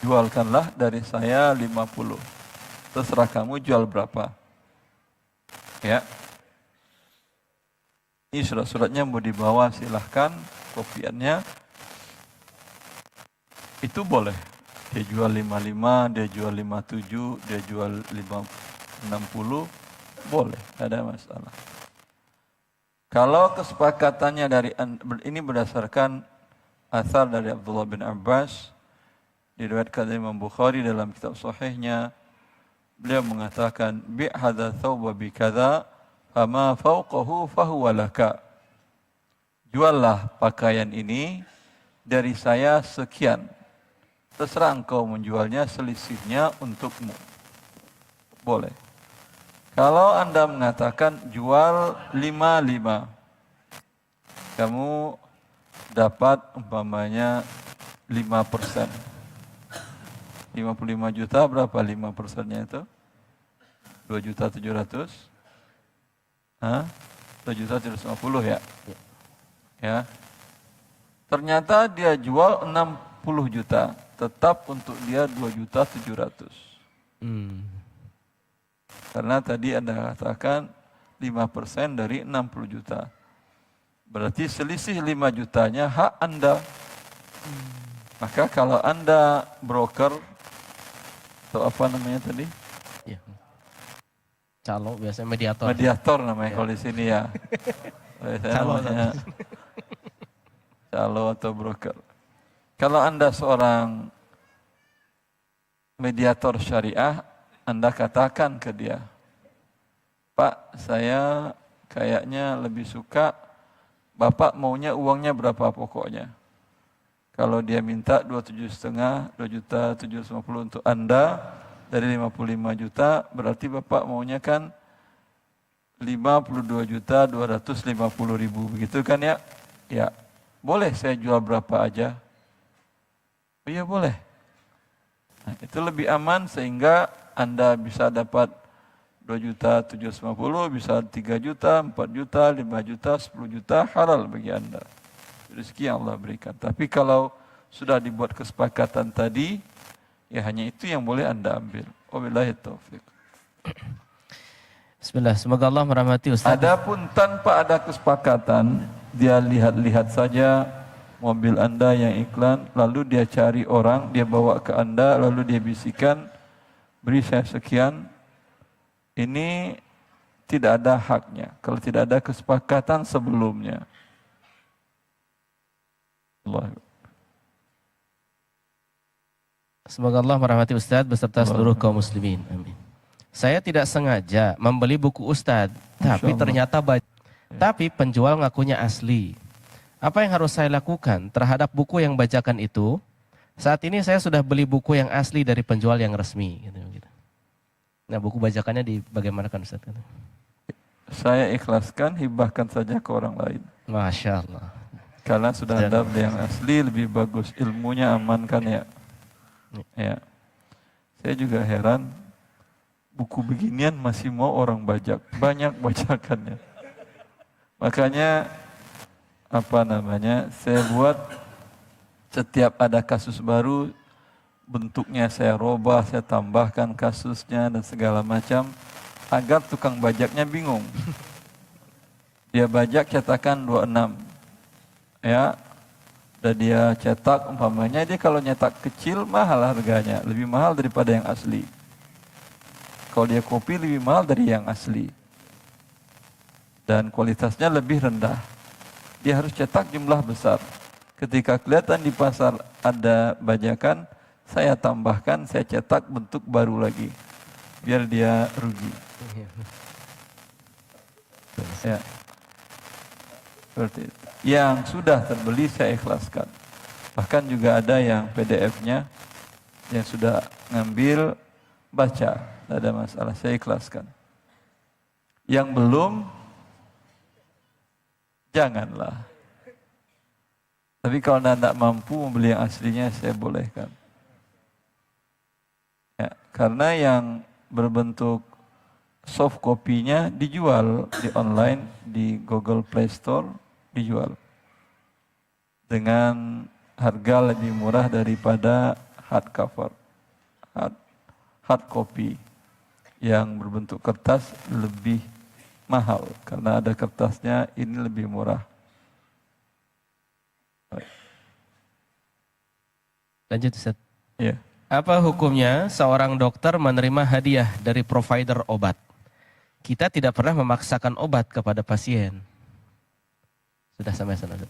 jualkanlah dari saya 50. Terserah kamu jual berapa. Ya. Ini surat-suratnya mau dibawa, silahkan, kopiannya. Itu boleh. Dia jual 55, dia jual 57, dia jual 60, boleh, tidak ada masalah. Kalau kesepakatannya dari ini berdasarkan asar dari Abdullah bin Abbas, diriwayatkan Imam Bukhari dalam kitab sahihnya, beliau mengatakan, bi' hadza thawba bi kadza fama fawqahu fahuwa laka. juallah pakaian ini dari saya sekian. Terserah engkau menjualnya, selisihnya untukmu. Boleh. Kalau Anda mengatakan jual 55, kamu dapat umpamanya 5%. 55 juta berapa 5%-nya itu? 2.700.000. Hah? 2.750 ya? Ya. Ternyata dia jual 60 juta, tetap untuk dia 2.700.000. Karena tadi Anda katakan 5% dari 60 juta. Berarti selisih 5 jutanya hak Anda. Maka kalau Anda broker, atau apa namanya tadi? Ya. Calo biasanya mediator. Mediator namanya kalau di sini ya. Saya namanya calo atau broker. Kalau Anda seorang mediator syariah, Anda katakan ke dia, Pak, saya kayaknya lebih suka, Bapak maunya uangnya berapa pokoknya. Kalau dia minta 27,5, 2.750 untuk Anda, dari 55 juta, berarti Bapak maunya kan 52.250.000, begitu kan ya? Ya, boleh saya jual berapa aja? Oh iya boleh. Nah, itu lebih aman sehingga Anda bisa dapat 2.750.000, bisa 3 juta, 4 juta, 5 juta, 10 juta, halal bagi Anda. Rezeki yang Allah berikan. Tapi kalau sudah dibuat kesepakatan tadi, ya hanya itu yang boleh Anda ambil. Wabillahi taufik. Bismillah, semoga Allah merahmati Ustaz. Adapun tanpa ada kesepakatan, dia lihat-lihat saja mobil Anda yang iklan, lalu dia cari orang, dia bawa ke Anda, lalu dia bisikan, beri saya sekian. Ini tidak ada haknya kalau tidak ada kesepakatan sebelumnya. Allah. Semoga Allah merahmati Ustaz beserta seluruh kaum muslimin. Amin. Saya tidak sengaja membeli buku Ustaz, tapi ternyata tapi penjual ngakunya asli. Apa yang harus saya lakukan terhadap buku yang bajakan itu? Saat ini saya sudah beli buku yang asli dari penjual yang resmi. Gitu. Nah, buku bajakannya bagaimanakan Ustaz? Saya ikhlaskan, hibahkan saja ke orang lain. Masya Allah. Karena sudah ada yang asli, lebih bagus. Ilmunya amankan ya. Ya. Saya juga heran, buku beginian masih mau orang bajak. Banyak bajakannya. Makanya, saya buat setiap ada kasus baru, bentuknya saya robah, saya tambahkan kasusnya dan segala macam, agar tukang bajaknya bingung. Dia bajak cetakan 26. Ya, dan dia cetak umpamanya dia kalau nyetak kecil mahal harganya, lebih mahal daripada yang asli. Kalau dia kopi lebih mahal dari yang asli. Dan kualitasnya lebih rendah. Dia harus cetak jumlah besar. Ketika kelihatan di pasar ada bajakan, saya tambahkan, saya cetak bentuk baru lagi. Biar dia rugi. Ya. Seperti itu. Yang sudah terbeli saya ikhlaskan. Bahkan juga ada yang PDF-nya yang sudah ngambil baca, tidak ada masalah, saya ikhlaskan. Yang belum, janganlah. Tapi kalau Anda tidak mampu membeli yang aslinya, saya bolehkan. Ya, karena yang berbentuk soft copy-nya dijual di online, di Google Play Store, dijual dengan harga lebih murah daripada hardcover, hard copy yang berbentuk kertas lebih mahal karena ada kertasnya, ini lebih murah. Lanjut Ustaz. Ya. Apa hukumnya seorang dokter menerima hadiah dari provider obat? Kita tidak pernah memaksakan obat kepada pasien. Sudah sampai sana.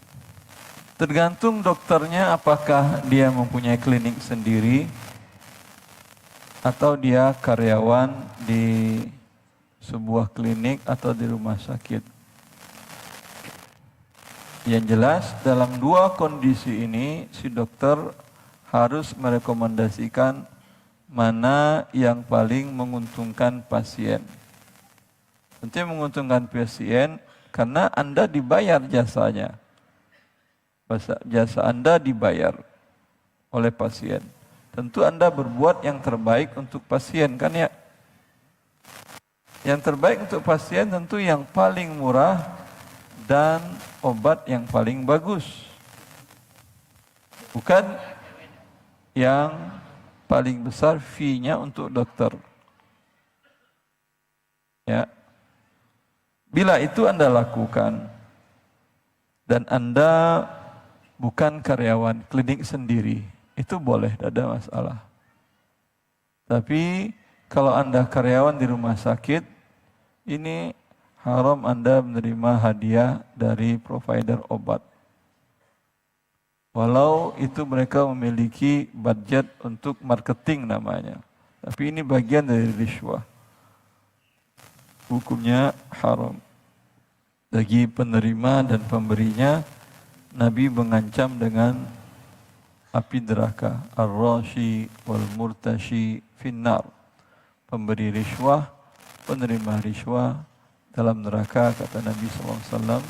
Tergantung dokternya apakah dia mempunyai klinik sendiri atau dia karyawan di sebuah klinik atau di rumah sakit. Yang jelas dalam dua kondisi ini si dokter harus merekomendasikan mana yang paling menguntungkan pasien. Tentu yang menguntungkan pasien karena Anda dibayar jasanya. Jasa Anda dibayar oleh pasien. Tentu Anda berbuat yang terbaik untuk pasien kan ya. Yang terbaik untuk pasien tentu yang paling murah dan obat yang paling bagus. Bukan yang paling besar fee-nya untuk dokter. Ya. Bila itu Anda lakukan dan Anda bukan karyawan klinik sendiri, itu boleh, tidak ada masalah. Tapi kalau Anda karyawan di rumah sakit, ini haram Anda menerima hadiah dari provider obat. Walau itu mereka memiliki budget untuk marketing namanya. Tapi ini bagian dari riswah. Hukumnya haram. Bagi penerima dan pemberinya, Nabi mengancam dengan api neraka. Ar-rashi wal murtashi finnar. Pemberi riswah, penerima riswah dalam neraka, kata Nabi SAW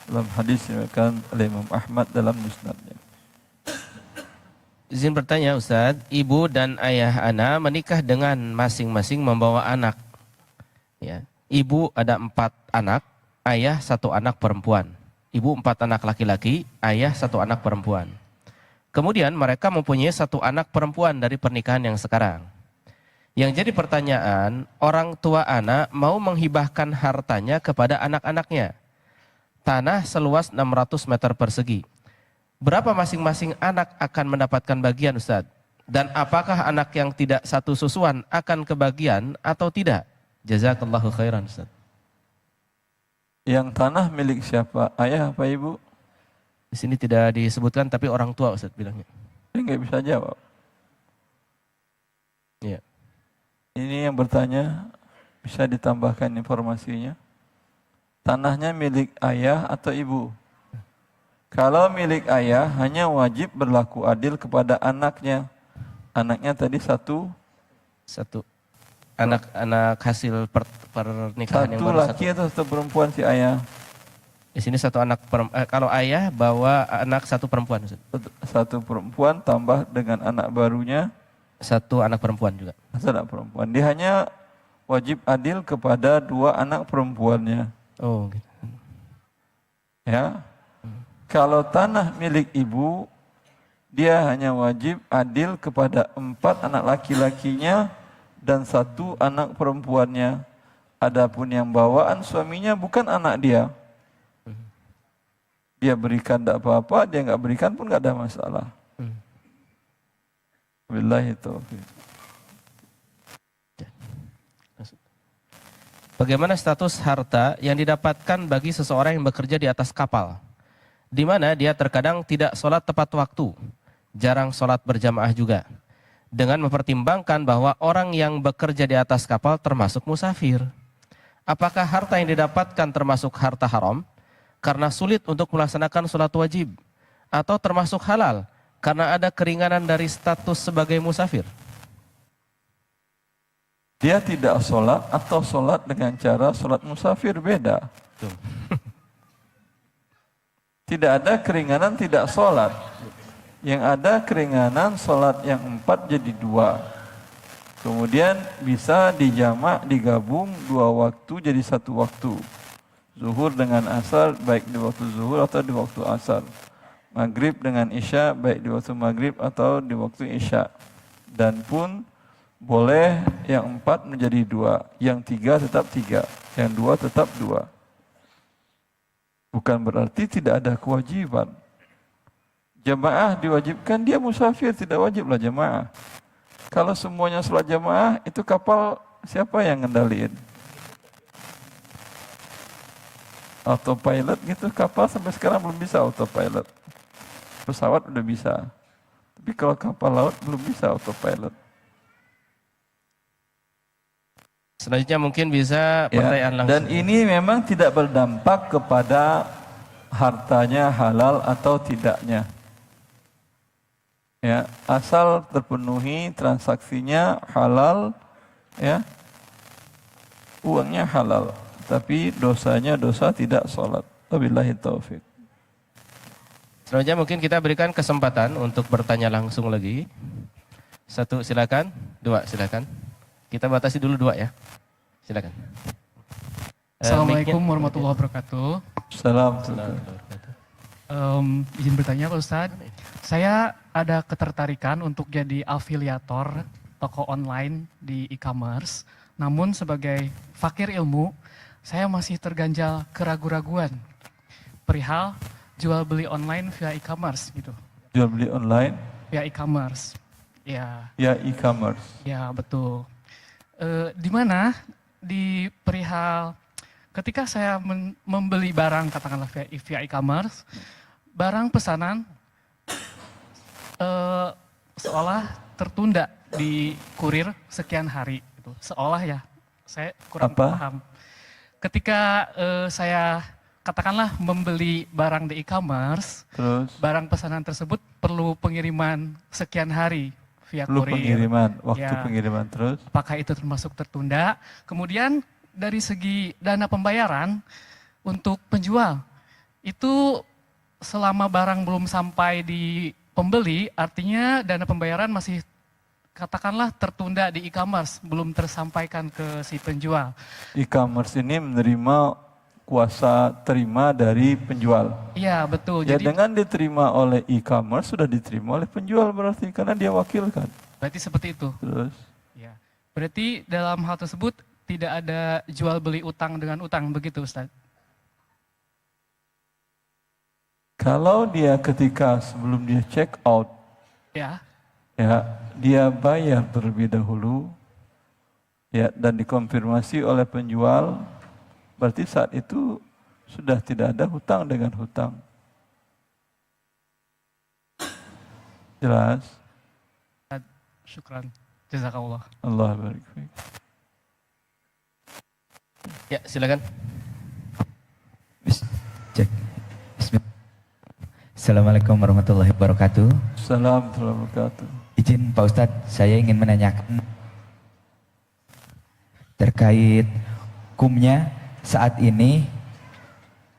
dalam hadis yang diriwayatkan oleh Imam Ahmad dalam musnadnya. Izin bertanya Ustadz, ibu dan ayah ana menikah dengan masing-masing membawa anak. Ya. Ibu ada 4 anak, ayah 1 anak perempuan. Ibu 4 anak laki-laki, ayah 1 anak perempuan. Kemudian mereka mempunyai 1 anak perempuan dari pernikahan yang sekarang. Yang jadi pertanyaan, orang tua anak mau menghibahkan hartanya kepada anak-anaknya. Tanah seluas 600 meter persegi. Berapa masing-masing anak akan mendapatkan bagian Ustadz? Dan apakah anak yang tidak satu susuan akan kebagian atau tidak? Jazakallahu khairan Ustadz. Yang tanah milik siapa? Ayah apa ibu? Di sini tidak disebutkan tapi orang tua Ustadz bilangnya. Saya nggak bisa jawab. Iya. Ini yang bertanya bisa ditambahkan informasinya. Tanahnya milik ayah atau ibu? Kalau milik ayah hanya wajib berlaku adil kepada anaknya. Anaknya tadi 1 anak hasil pernikahan yang 1 baru laki atau 1 perempuan si ayah? Di sini 1 anak kalau ayah bawa anak 1 perempuan Ustaz. 1 perempuan tambah dengan anak barunya 1 anak perempuan juga. 1 anak perempuan. Dia hanya wajib adil kepada 2 anak perempuannya. Oh gitu. Ya. Kalau tanah milik ibu, dia hanya wajib adil kepada 4 anak laki-lakinya dan 1 anak perempuannya. Adapun yang bawaan suaminya bukan anak dia. Dia berikan tidak apa-apa, dia nggak berikan pun nggak ada masalah. Billahi taufiq. Bagaimana status harta yang didapatkan bagi seseorang yang bekerja di atas kapal? Di mana dia terkadang tidak sholat tepat waktu, jarang sholat berjamaah juga. Dengan mempertimbangkan bahwa orang yang bekerja di atas kapal termasuk musafir. Apakah harta yang didapatkan termasuk harta haram karena sulit untuk melaksanakan sholat wajib? Atau termasuk halal karena ada keringanan dari status sebagai musafir? Dia tidak sholat atau sholat dengan cara sholat musafir beda. Tidak ada keringanan tidak sholat. Yang ada keringanan sholat yang 4 jadi 2. Kemudian bisa dijamak, digabung 2 waktu jadi 1 waktu. Zuhur dengan asar baik di waktu zuhur atau di waktu asar. Maghrib dengan isya baik di waktu maghrib atau di waktu isya. Dan pun boleh yang 4 menjadi 2, yang 3 tetap 3, yang 2 tetap 2. Bukan berarti tidak ada kewajiban. Jamaah diwajibkan, dia musafir, tidak wajiblah jamaah. Kalau semuanya sholat jamaah, itu kapal siapa yang ngendaliin? Autopilot gitu, kapal sampai sekarang belum bisa autopilot. Pesawat udah bisa. Tapi kalau kapal laut belum bisa autopilot. Selanjutnya mungkin bisa pertanyaan langsung. Dan ini memang tidak berdampak kepada hartanya halal atau tidaknya. Ya, asal terpenuhi transaksinya halal, ya, uangnya halal, tapi dosanya dosa tidak sholat. Wabillahi taufik. Selanjutnya mungkin kita berikan kesempatan untuk bertanya langsung lagi. 1 silakan, 2 silakan. Kita batasi dulu 2 ya. Silakan. Assalamualaikum Mic-nya. warahmatullahi wabarakatuh. Salam. Izin bertanya Pak Ustadz, saya ada ketertarikan untuk jadi afiliator toko online di e-commerce. Namun sebagai fakir ilmu, saya masih terganjal keraguan-raguan perihal jual beli online via e-commerce gitu. Jual beli online, Via e-commerce. Ya, ya e-commerce. ya betul. Di mana di perihal ketika saya membeli barang katakanlah via e-commerce, barang pesanan seolah tertunda di kurir sekian hari gitu. Seolah ya, saya kurang Apa? paham. Ketika saya katakanlah membeli barang di e-commerce, Terus barang pesanan tersebut perlu pengiriman sekian hari via perlu kurir. pengiriman, waktu Ya. pengiriman terus. Apakah itu termasuk tertunda? Kemudian dari segi dana pembayaran untuk penjual, itu selama barang belum sampai di pembeli, artinya dana pembayaran masih katakanlah tertunda di e-commerce, belum tersampaikan ke si penjual. E-commerce ini menerima kuasa terima dari penjual. Iya betul, Ya, jadi dengan diterima oleh e-commerce sudah diterima oleh penjual berarti karena dia wakilkan. berarti seperti itu. Terus Ya. Berarti dalam hal tersebut tidak ada jual beli utang dengan utang, begitu Ustaz? kalau dia ketika sebelum dia check out, Ya, ya dia bayar terlebih dahulu, ya, dan dikonfirmasi oleh penjual, berarti saat itu sudah tidak ada hutang dengan hutang. Jelas? syukran. Jazakallah. Allah barik fiik. Ya, silakan. Cek. Bismillah. Assalamualaikum warahmatullahi wabarakatuh. Salam warahmatullahi wabarakatuh. Izin Pak Ustadz, saya ingin menanyakan terkait hukumnya saat ini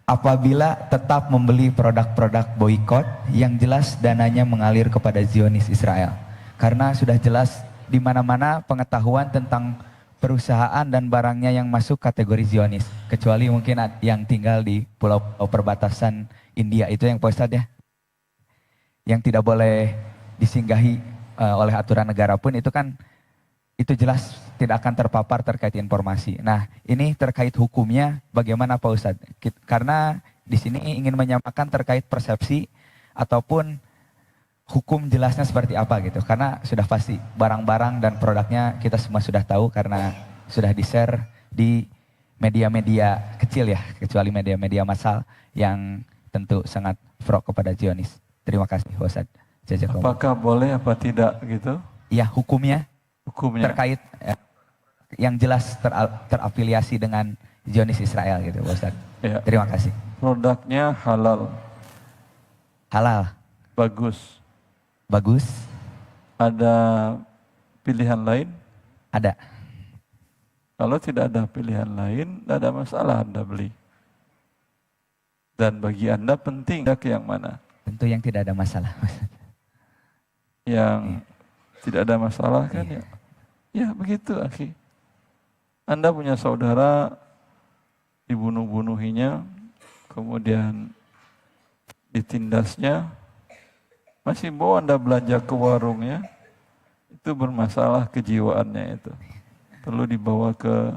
apabila tetap membeli produk-produk boykot yang jelas dananya mengalir kepada Zionis Israel. Karena sudah jelas di mana-mana pengetahuan tentang perusahaan dan barangnya yang masuk kategori Zionis. Kecuali mungkin yang tinggal di pulau perbatasan India itu yang Pak Ustadz ya. Yang tidak boleh disinggahi oleh aturan negara pun itu kan itu jelas tidak akan terpapar terkait informasi. Nah, ini terkait hukumnya bagaimana Pak Ustadz? Karena di sini ingin menyamakan terkait persepsi ataupun hukum jelasnya seperti apa gitu. Karena sudah pasti barang-barang dan produknya kita semua sudah tahu karena sudah di-share di media-media kecil ya, kecuali media-media massal yang tentu sangat pro kepada Zionis. Terima kasih Pak Ustadz. Jazakallah. Apakah boleh apa tidak gitu? Ya, hukumnya Hukumnya. terkait yang jelas terafiliasi dengan Zionis Israel gitu Pak Ustadz. Ya. Terima kasih. Produknya halal, Halal, bagus. bagus, Ada pilihan lain? ada. Kalau tidak ada pilihan lain, tidak ada masalah Anda beli. Dan bagi Anda penting yang mana? Tentu yang tidak ada masalah. Yang tidak ada masalah kan ya? Ya begitu akhi. Anda punya saudara dibunuh-bunuhinya, kemudian ditindasnya, masih mau Anda belanja ke warungnya, itu bermasalah kejiwaannya itu. Perlu dibawa ke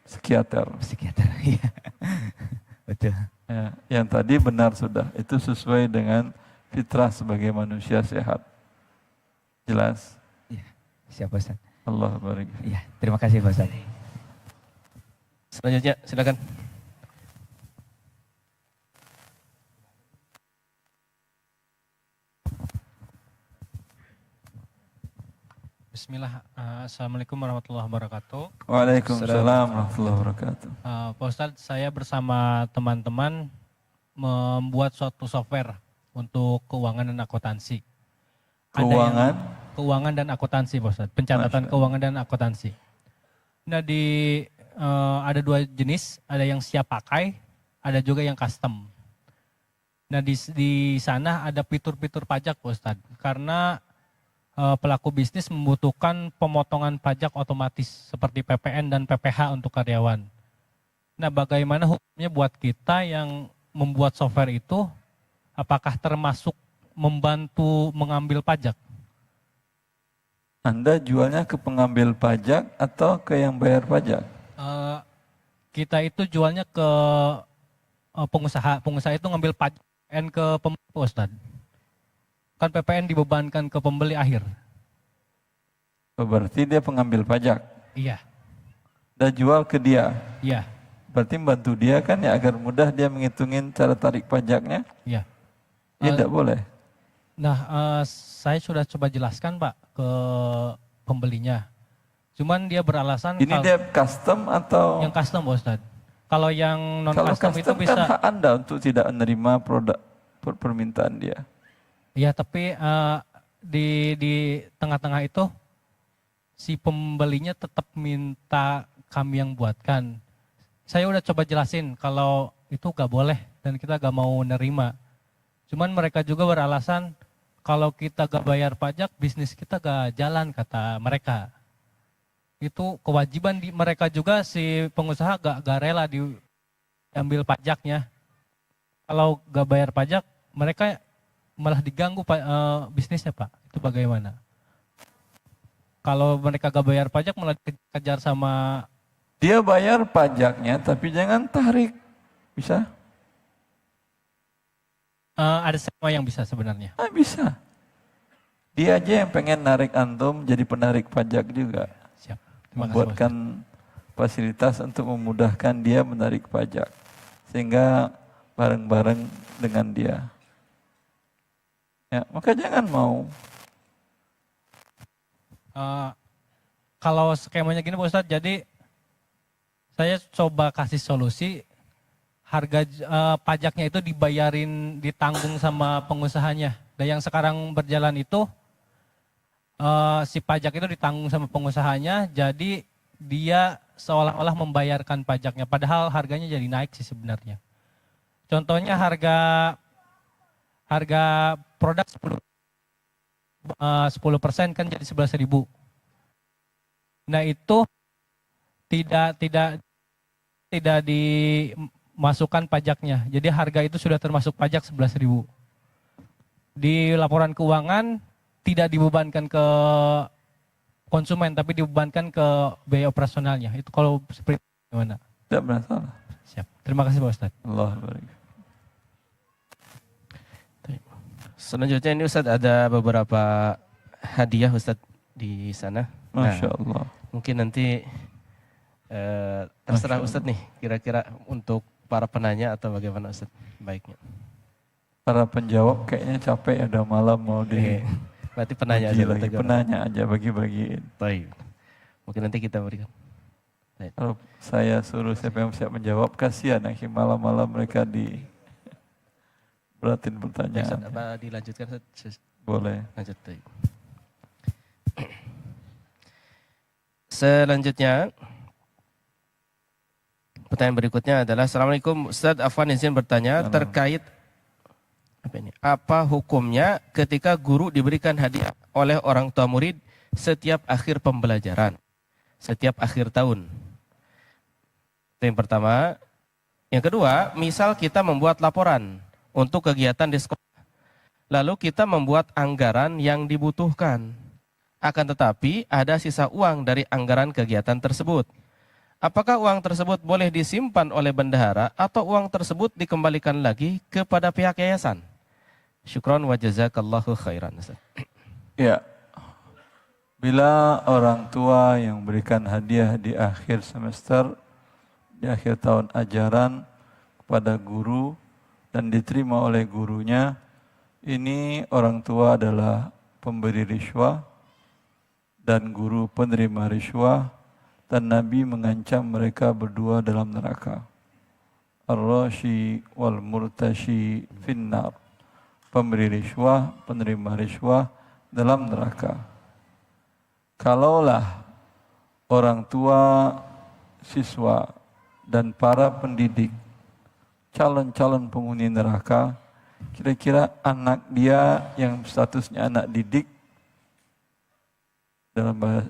psikiater. Psikiater, iya. Betul. Ya, yang tadi benar sudah, itu sesuai dengan fitrah sebagai manusia sehat. Jelas? Iya, siap Ustaz. Allah barik. Iya, terima kasih Pak Ustaz. Selanjutnya, silakan. Bismillah, Assalamualaikum warahmatullahi wabarakatuh. Waalaikumsalam warahmatullahi wabarakatuh. Pak Ustadz, saya bersama teman-teman membuat suatu software untuk keuangan dan akuntansi. Keuangan dan akuntansi, Pak Ustadz. Pencatatan keuangan dan akuntansi. Nah, ada dua jenis, ada yang siap pakai, ada juga yang custom. Nah, di sana ada fitur-fitur pajak, Pak Ustadz. Karena pelaku bisnis membutuhkan pemotongan pajak otomatis seperti PPN dan PPH untuk karyawan. Nah, bagaimana hukumnya buat kita yang membuat software itu? Apakah termasuk membantu mengambil pajak? Anda jualnya ke pengambil pajak atau ke yang bayar pajak? Kita itu jualnya ke pengusaha. Pengusaha itu ngambil pajak ke pembeli, Ustaz. Kan PPN dibebankan ke pembeli akhir. Berarti dia pengambil pajak? Iya. Dan jual ke dia? Iya. Berarti membantu dia kan ya agar mudah dia menghitungin cara tarik pajaknya? Iya. Ya tidak boleh. Nah, saya sudah coba jelaskan, Pak, ke pembelinya. Cuman dia beralasan Ini dia custom atau? Yang custom, Pak Ustadz. Kalau yang non Kalau custom itu custom bisa. kan hak Anda untuk tidak menerima produk permintaan dia. Iya, tapi di tengah-tengah itu si pembelinya tetap minta kami yang buatkan. Saya udah coba jelasin kalau itu gak boleh dan kita gak mau nerima. Cuman mereka juga beralasan kalau kita gak bayar pajak, bisnis kita gak jalan, kata mereka. Itu kewajiban mereka juga, si pengusaha gak rela diambil pajaknya. Kalau gak bayar pajak, mereka malah diganggu bisnisnya, Pak. Itu bagaimana? Kalau mereka gak bayar pajak malah dikejar sama... Dia bayar pajaknya tapi jangan tarik. Bisa? Ada semua yang bisa sebenarnya. Bisa. Dia aja yang pengen narik antum jadi penarik pajak juga. Siap. Membuatkan fasilitas untuk memudahkan dia menarik pajak. Sehingga bareng-bareng dengan dia. Ya, maka jangan mau. Kalau skemanya gini, Pak Ustadz, jadi saya coba kasih solusi, harga pajaknya itu ditanggung sama pengusahanya. Dan yang sekarang berjalan itu, si pajak itu ditanggung sama pengusahanya, jadi dia seolah-olah membayarkan pajaknya, padahal harganya jadi naik sih sebenarnya. Contohnya harga produk 10% kan jadi 11.000. Nah itu tidak dimasukkan pajaknya. Jadi harga itu sudah termasuk pajak 11.000. Di laporan keuangan tidak dibebankan ke konsumen, tapi dibebankan ke biaya operasionalnya. Itu kalau seperti gimana? Tidak masalah. Siap. Terima kasih, Pak Ustadz. Allah barik. Selanjutnya ini Ustadz ada beberapa hadiah Ustadz di sana. Masya Allah. Mungkin nanti terserah Ustadz nih kira-kira untuk para penanya atau bagaimana Ustadz baiknya. Para penjawab kayaknya capek ya, udah malam mau di... Berarti penanya aja. Lagi. Penanya aja bagi-bagiin. Baik. Mungkin nanti kita berikan. Baik. Kalau saya suruh siapa yang siap menjawab, kasihan nanti malam-malam mereka di beratin pertanyaan. Ustadz, apa dilanjutkan Ustadz? Boleh. Lanjut. Baik. Selanjutnya, pertanyaan berikutnya adalah, Assalamualaikum Ustadz, Afwan izin bertanya terkait apa hukumnya ketika guru diberikan hadiah oleh orang tua murid setiap akhir pembelajaran, setiap akhir tahun. Itu yang pertama. Yang kedua, misal kita membuat laporan untuk kegiatan di sekolah, lalu kita membuat anggaran yang dibutuhkan. Akan tetapi ada sisa uang dari anggaran kegiatan tersebut. Apakah uang tersebut boleh disimpan oleh bendahara atau uang tersebut dikembalikan lagi kepada pihak yayasan? Syukron wa jazakallahu khairan. Ya, bila orang tua yang memberikan hadiah di akhir semester, di akhir tahun ajaran kepada guru dan diterima oleh gurunya, ini orang tua adalah pemberi riswah dan guru penerima riswah, dan Nabi mengancam mereka berdua dalam neraka. ar-rashi wal murtashi finnar. Pemberi riswah, penerima riswah dalam neraka. Kalaulah orang tua, siswa, dan para pendidik calon-calon penghuni neraka, kira-kira anak dia yang statusnya anak didik,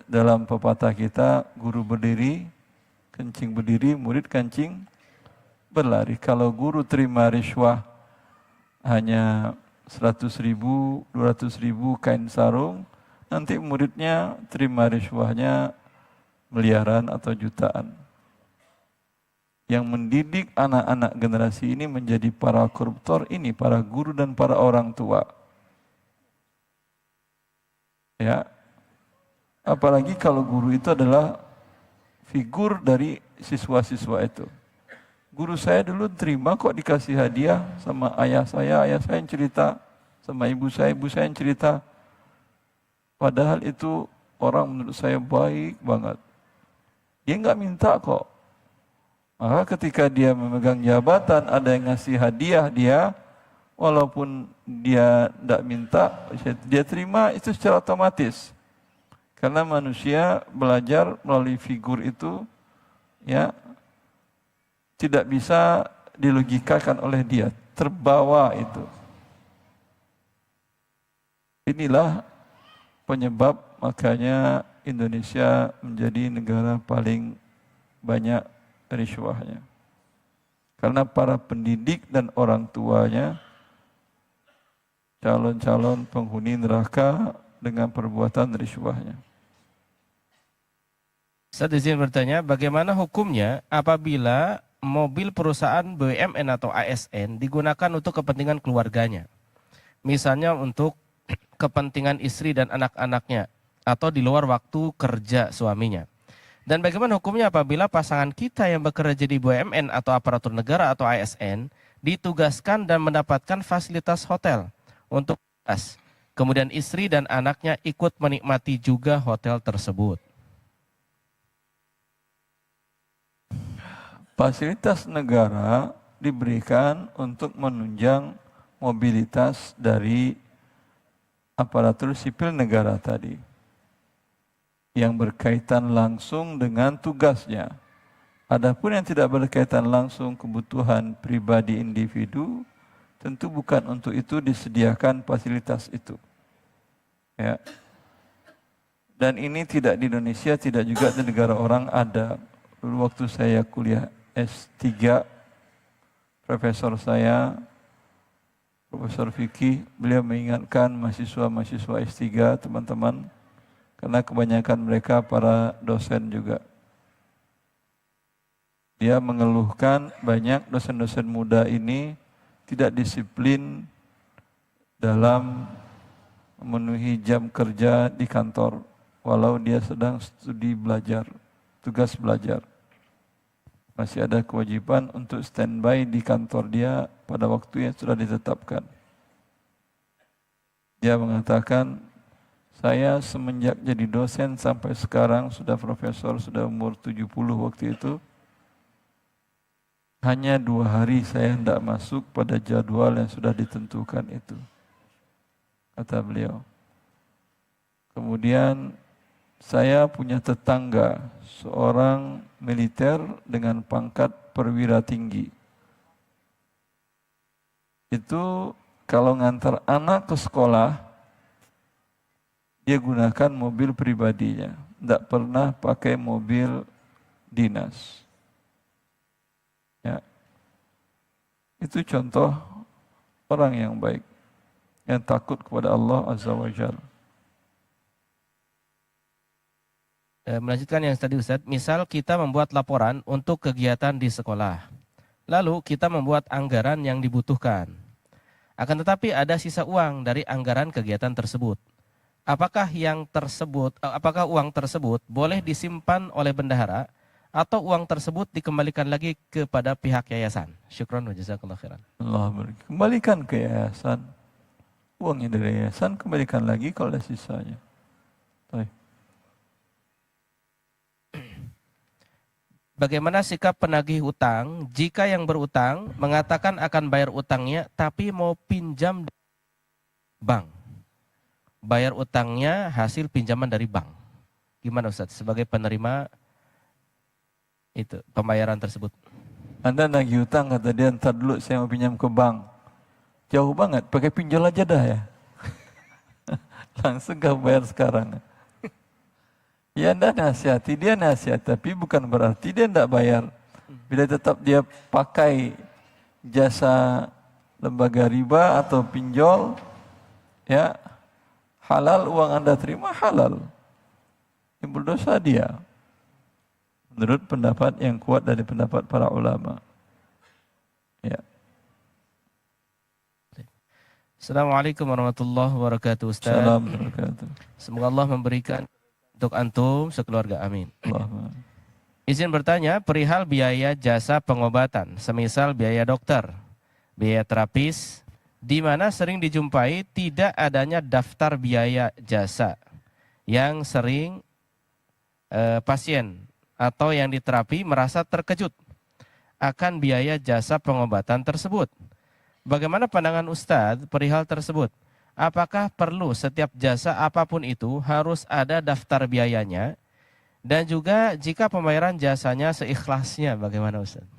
dalam pepatah kita, guru berdiri, kencing berdiri, murid kencing berlari. Kalau guru terima riswah hanya 100.000, 200.000 kain sarung, nanti muridnya terima riswahnya miliaran atau jutaan. Yang mendidik anak-anak generasi ini menjadi para koruptor ini, para guru dan para orang tua. Ya, apalagi kalau guru itu adalah figur dari siswa-siswa itu. Guru saya dulu terima kok dikasih hadiah sama ayah saya yang cerita, sama ibu saya yang cerita. Padahal itu orang menurut saya baik banget. Dia nggak minta kok. Maka ketika dia memegang jabatan, ada yang ngasih hadiah dia, walaupun dia tidak minta, dia terima itu secara otomatis. Karena manusia belajar melalui figur itu, ya, tidak bisa dilogikakan oleh dia, terbawa itu. Inilah penyebab makanya Indonesia menjadi negara paling banyak riswahnya. Karena para pendidik dan orang tuanya calon-calon penghuni neraka dengan perbuatan riswahnya. Saya izin bertanya, bagaimana hukumnya apabila mobil perusahaan BUMN atau ASN digunakan untuk kepentingan keluarganya? Misalnya untuk kepentingan istri dan anak-anaknya, atau di luar waktu kerja suaminya. Dan bagaimana hukumnya apabila pasangan kita yang bekerja di BUMN atau aparatur negara atau ASN ditugaskan dan mendapatkan fasilitas hotel untuk tugas, kemudian istri dan anaknya ikut menikmati juga hotel tersebut? Fasilitas negara diberikan untuk menunjang mobilitas dari aparatur sipil negara tadi yang berkaitan langsung dengan tugasnya. Adapun yang tidak berkaitan langsung kebutuhan pribadi individu, tentu bukan untuk itu disediakan fasilitas itu. Ya. Dan ini tidak di Indonesia, tidak juga di negara orang ada. Dulu waktu saya kuliah S3, profesor saya, Profesor Vicky, beliau mengingatkan mahasiswa-mahasiswa S3, teman-teman, karena kebanyakan mereka para dosen juga. Dia mengeluhkan banyak dosen-dosen muda ini tidak disiplin dalam memenuhi jam kerja di kantor, walau dia sedang studi belajar, tugas belajar. Masih ada kewajiban untuk standby di kantor dia pada waktu yang sudah ditetapkan. Dia mengatakan, saya semenjak jadi dosen sampai sekarang sudah profesor, sudah umur 70 waktu itu, hanya 2 hari saya tidak masuk pada jadwal yang sudah ditentukan itu, kata beliau. Kemudian saya punya tetangga, seorang militer dengan pangkat perwira tinggi. Itu kalau ngantar anak ke sekolah, dia gunakan mobil pribadinya, tidak pernah pakai mobil dinas. Ya. Itu contoh orang yang baik, yang takut kepada Allah Azza wa Jalla. Melanjutkan yang tadi Ustaz, misal kita membuat laporan untuk kegiatan di sekolah, lalu kita membuat anggaran yang dibutuhkan. Akan tetapi ada sisa uang dari anggaran kegiatan tersebut. Apakah uang tersebut boleh disimpan oleh bendahara atau uang tersebut dikembalikan lagi kepada pihak yayasan? Syukran wa jazakallahu khairan. Allah kembalikan ke yayasan. Uangnya dari yayasan kembalikan lagi kalau ada sisanya. Baik. bagaimana sikap penagih utang jika yang berutang mengatakan akan bayar utangnya tapi mau pinjam bank? Bayar utangnya hasil pinjaman dari bank. Gimana Ustaz sebagai penerima itu pembayaran tersebut? Anda nagih utang, kata dia, ntar dulu saya mau pinjam ke bank. Jauh banget, pakai pinjol aja dah ya. Langsung gak bayar sekarang. Ya Anda nasihati, dia nasihat, tapi bukan berarti dia tidak bayar. Bila tetap dia pakai jasa lembaga riba atau pinjol, ya halal uang Anda terima halal. Yang berdosa dia. Menurut pendapat yang kuat dari pendapat para ulama. Ya. Assalamualaikum warahmatullahi wabarakatuh Ustaz. Assalamualaikum warahmatullahi wabarakatuh. Semoga Allah memberikan untuk antum sekeluarga, amin. Allahumma. Izin bertanya perihal biaya jasa pengobatan, semisal biaya dokter, biaya terapis, di mana sering dijumpai tidak adanya daftar biaya jasa yang sering pasien atau yang diterapi merasa terkejut akan biaya jasa pengobatan tersebut. Bagaimana pandangan Ustadz perihal tersebut? Apakah perlu setiap jasa apapun itu harus ada daftar biayanya? Dan juga jika pembayaran jasanya seikhlasnya, bagaimana Ustadz?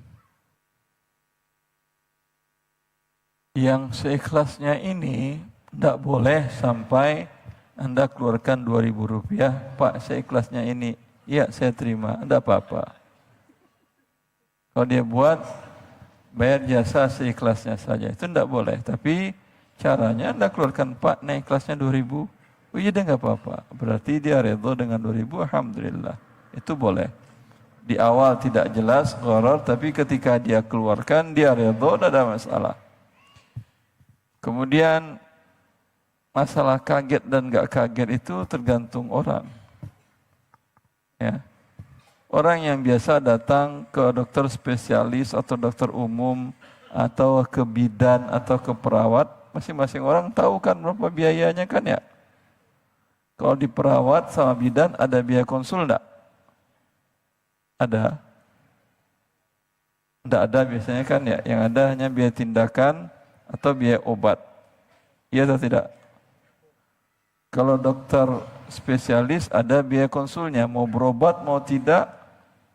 Yang seikhlasnya ini tidak boleh sampai Anda keluarkan 2.000 rupiah, Pak seikhlasnya ini, ya saya terima, tidak apa-apa. Kalau dia buat, bayar jasa seikhlasnya saja, itu tidak boleh. Tapi caranya Anda keluarkan, Pak naik kelasnya 2.000, oh iya dia nggak apa-apa. Berarti dia redha dengan 2.000, alhamdulillah. Itu boleh. Di awal tidak jelas, gharar, tapi ketika dia keluarkan, dia redha, tidak ada masalah. Kemudian masalah kaget dan nggak kaget itu tergantung orang. Ya. Orang yang biasa datang ke dokter spesialis atau dokter umum atau ke bidan atau ke perawat, masing-masing orang tahu kan berapa biayanya kan ya. Kalau di perawat sama bidan ada biaya konsul enggak? Ada? Enggak ada biasanya kan ya. Yang ada hanya biaya tindakan atau biaya obat. Iya atau tidak? Kalau dokter spesialis ada biaya konsulnya, mau berobat mau tidak,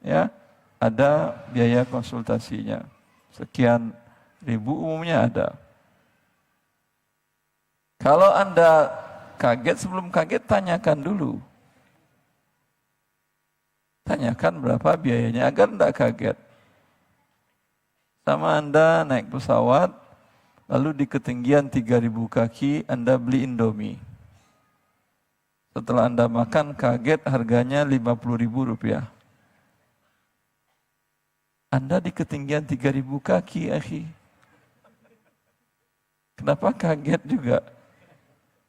ya ada biaya konsultasinya. Sekian ribu umumnya ada. Kalau Anda kaget, sebelum kaget tanyakan dulu. Tanyakan berapa biayanya agar tidak kaget. Sama Anda naik pesawat, lalu di ketinggian 3.000 kaki Anda beli Indomie. Setelah Anda makan kaget harganya 50.000 rupiah. Anda di ketinggian 3.000 kaki, akhi. Kenapa kaget juga?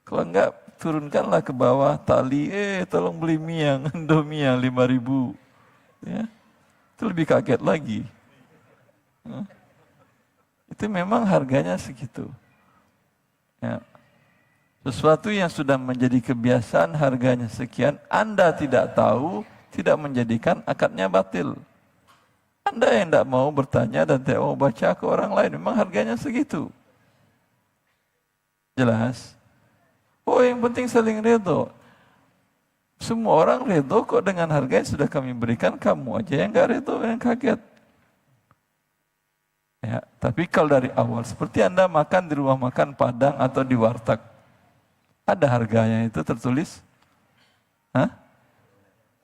Kalau enggak, turunkanlah ke bawah tali, tolong beli mie yang Indomie yang 5.000. Ya. Itu lebih kaget lagi. Itu memang harganya segitu. Ya. Sesuatu yang sudah menjadi kebiasaan harganya sekian, Anda tidak tahu, tidak menjadikan akadnya batil. Anda yang tidak mau bertanya dan tidak mau baca ke orang lain, memang harganya segitu. Jelas? Oh yang penting saling redho. Semua orang redho kok dengan harga yang sudah kami berikan, kamu aja yang nggak redho, yang kaget. Ya, tapi kalau dari awal, seperti Anda makan di rumah makan Padang atau di warteg, ada harganya itu tertulis? Hah?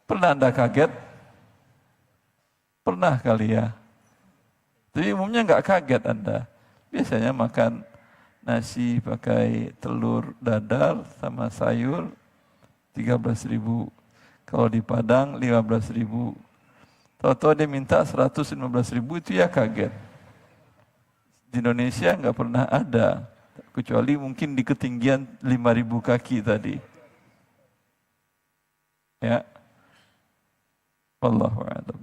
Pernah Anda kaget? Pernah kali ya. Tapi umumnya nggak kaget Anda. Biasanya makan nasi pakai telur dadar sama sayur 13.000. Kalau di Padang 15.000. Tahu-tahu dia minta 115.000 itu ya kaget. Di Indonesia nggak pernah ada. Kecuali mungkin di ketinggian 5.000 kaki tadi. Ya. Wallahu a'lam.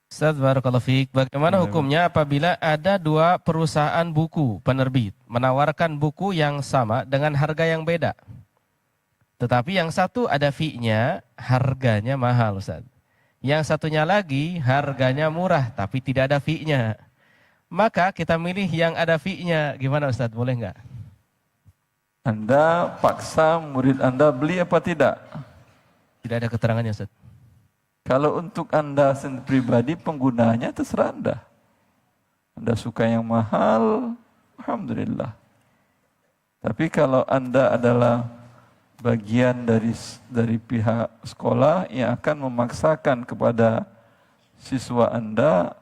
Ustaz barakallahu fiik, bagaimana hukumnya apabila ada dua perusahaan buku penerbit menawarkan buku yang sama dengan harga yang beda? Tetapi yang satu ada fee-nya, harganya mahal Ustaz. Yang satunya lagi harganya murah tapi tidak ada fee-nya. Maka kita milih yang ada fee-nya. Gimana Ustaz, boleh nggak? Anda paksa murid Anda beli apa tidak? Tidak ada keterangannya Ustaz. Kalau untuk Anda sendiri pribadi, penggunaannya terserah Anda. Anda suka yang mahal, alhamdulillah. Tapi kalau Anda adalah bagian dari pihak sekolah yang akan memaksakan kepada siswa Anda,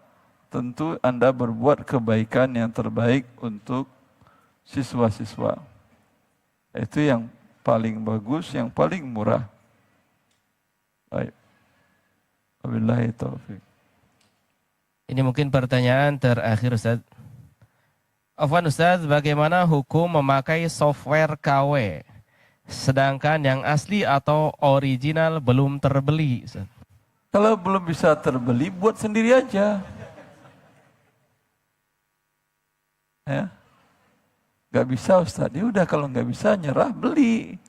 tentu Anda berbuat kebaikan yang terbaik untuk siswa-siswa. Itu yang paling bagus, yang paling murah. Baik. Wabillahi taufik. Ini mungkin pertanyaan terakhir Ustaz. Afwan Ustaz, bagaimana hukum memakai software KW sedangkan yang asli atau original belum terbeli Ustaz? Kalau belum bisa terbeli, buat sendiri aja. Ya. Gak bisa Ustaz, ya udah kalau gak bisa nyerah, beli.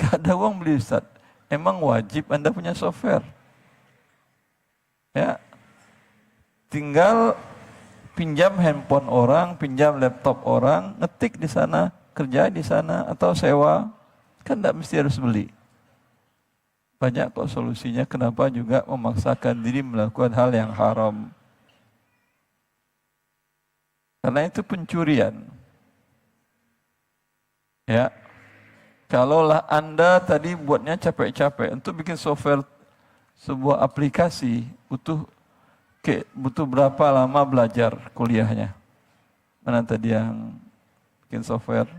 Gak ada uang beli Ustaz. Emang wajib Anda punya software. Ya. Tinggal pinjam handphone orang, pinjam laptop orang, ngetik di sana, kerja di sana, atau sewa. Kan tidak mesti harus beli. Banyak kok solusinya, kenapa juga memaksakan diri melakukan hal yang haram. Karena itu pencurian. Ya, kalaulah Anda tadi buatnya capek-capek untuk bikin software sebuah aplikasi, butuh berapa lama belajar kuliahnya? Mana tadi yang bikin software?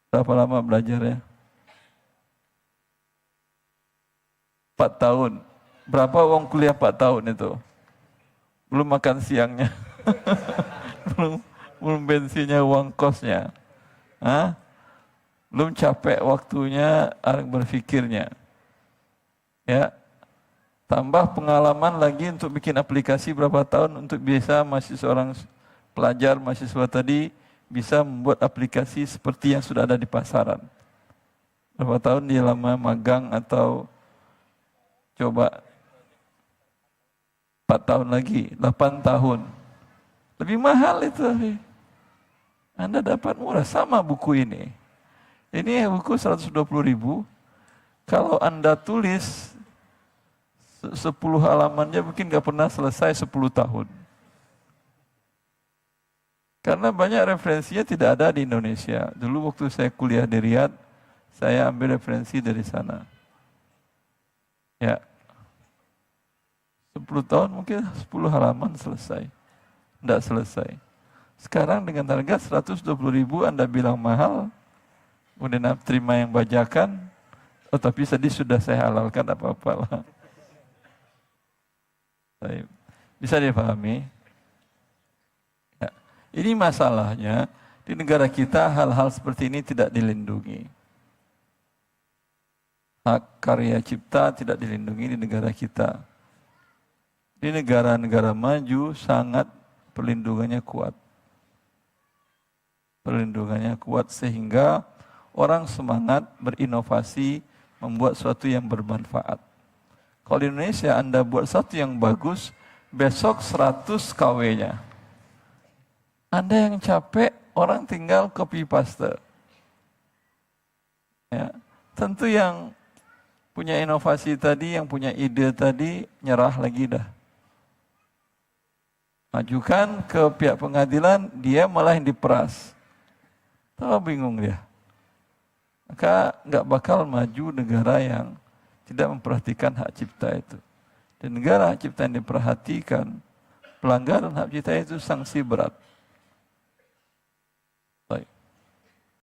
Berapa lama belajarnya? 4 tahun. Berapa uang kuliah 4 tahun itu? Belum makan siangnya. belum bensinnya, uang kosnya. Hah? Belum capek waktunya, berpikirnya. Ya. Tambah pengalaman lagi untuk bikin aplikasi berapa tahun untuk bisa seorang pelajar, mahasiswa tadi bisa membuat aplikasi seperti yang sudah ada di pasaran. Berapa tahun dia lama magang atau coba 4 tahun lagi, 8 tahun. Lebih mahal itu. Anda dapat murah, sama buku ini. Ini buku 120.000. Kalau Anda tulis 10 halamannya mungkin gak pernah selesai 10 tahun. Karena banyak referensinya tidak ada di Indonesia. Dulu waktu saya kuliah di Riyadh, saya ambil referensi dari sana. Ya. 10 tahun mungkin 10 halaman selesai. Tidak selesai. Sekarang dengan harga 120.000 Anda bilang mahal, kemudian terima yang bajakan, oh tapi tadi sudah saya halalkan apa-apalah. Bisa dipahami? Ya. Ini masalahnya, di negara kita hal-hal seperti ini tidak dilindungi. Hak karya cipta tidak dilindungi di negara kita. Di negara-negara maju sangat perlindungannya kuat. Perlindungannya kuat sehingga orang semangat berinovasi, membuat sesuatu yang bermanfaat. Kalau di Indonesia Anda buat satu yang bagus, besok 100 KW-nya. Anda yang capek, orang tinggal copy paste. Ya, tentu yang punya inovasi tadi, yang punya ide tadi, nyerah lagi dah. Majukan ke pihak pengadilan, dia malah yang diperas. Tahu bingung dia. Maka nggak bakal maju negara yang tidak memperhatikan hak cipta itu. Di negara hak cipta yang diperhatikan, pelanggaran hak cipta itu sanksi berat.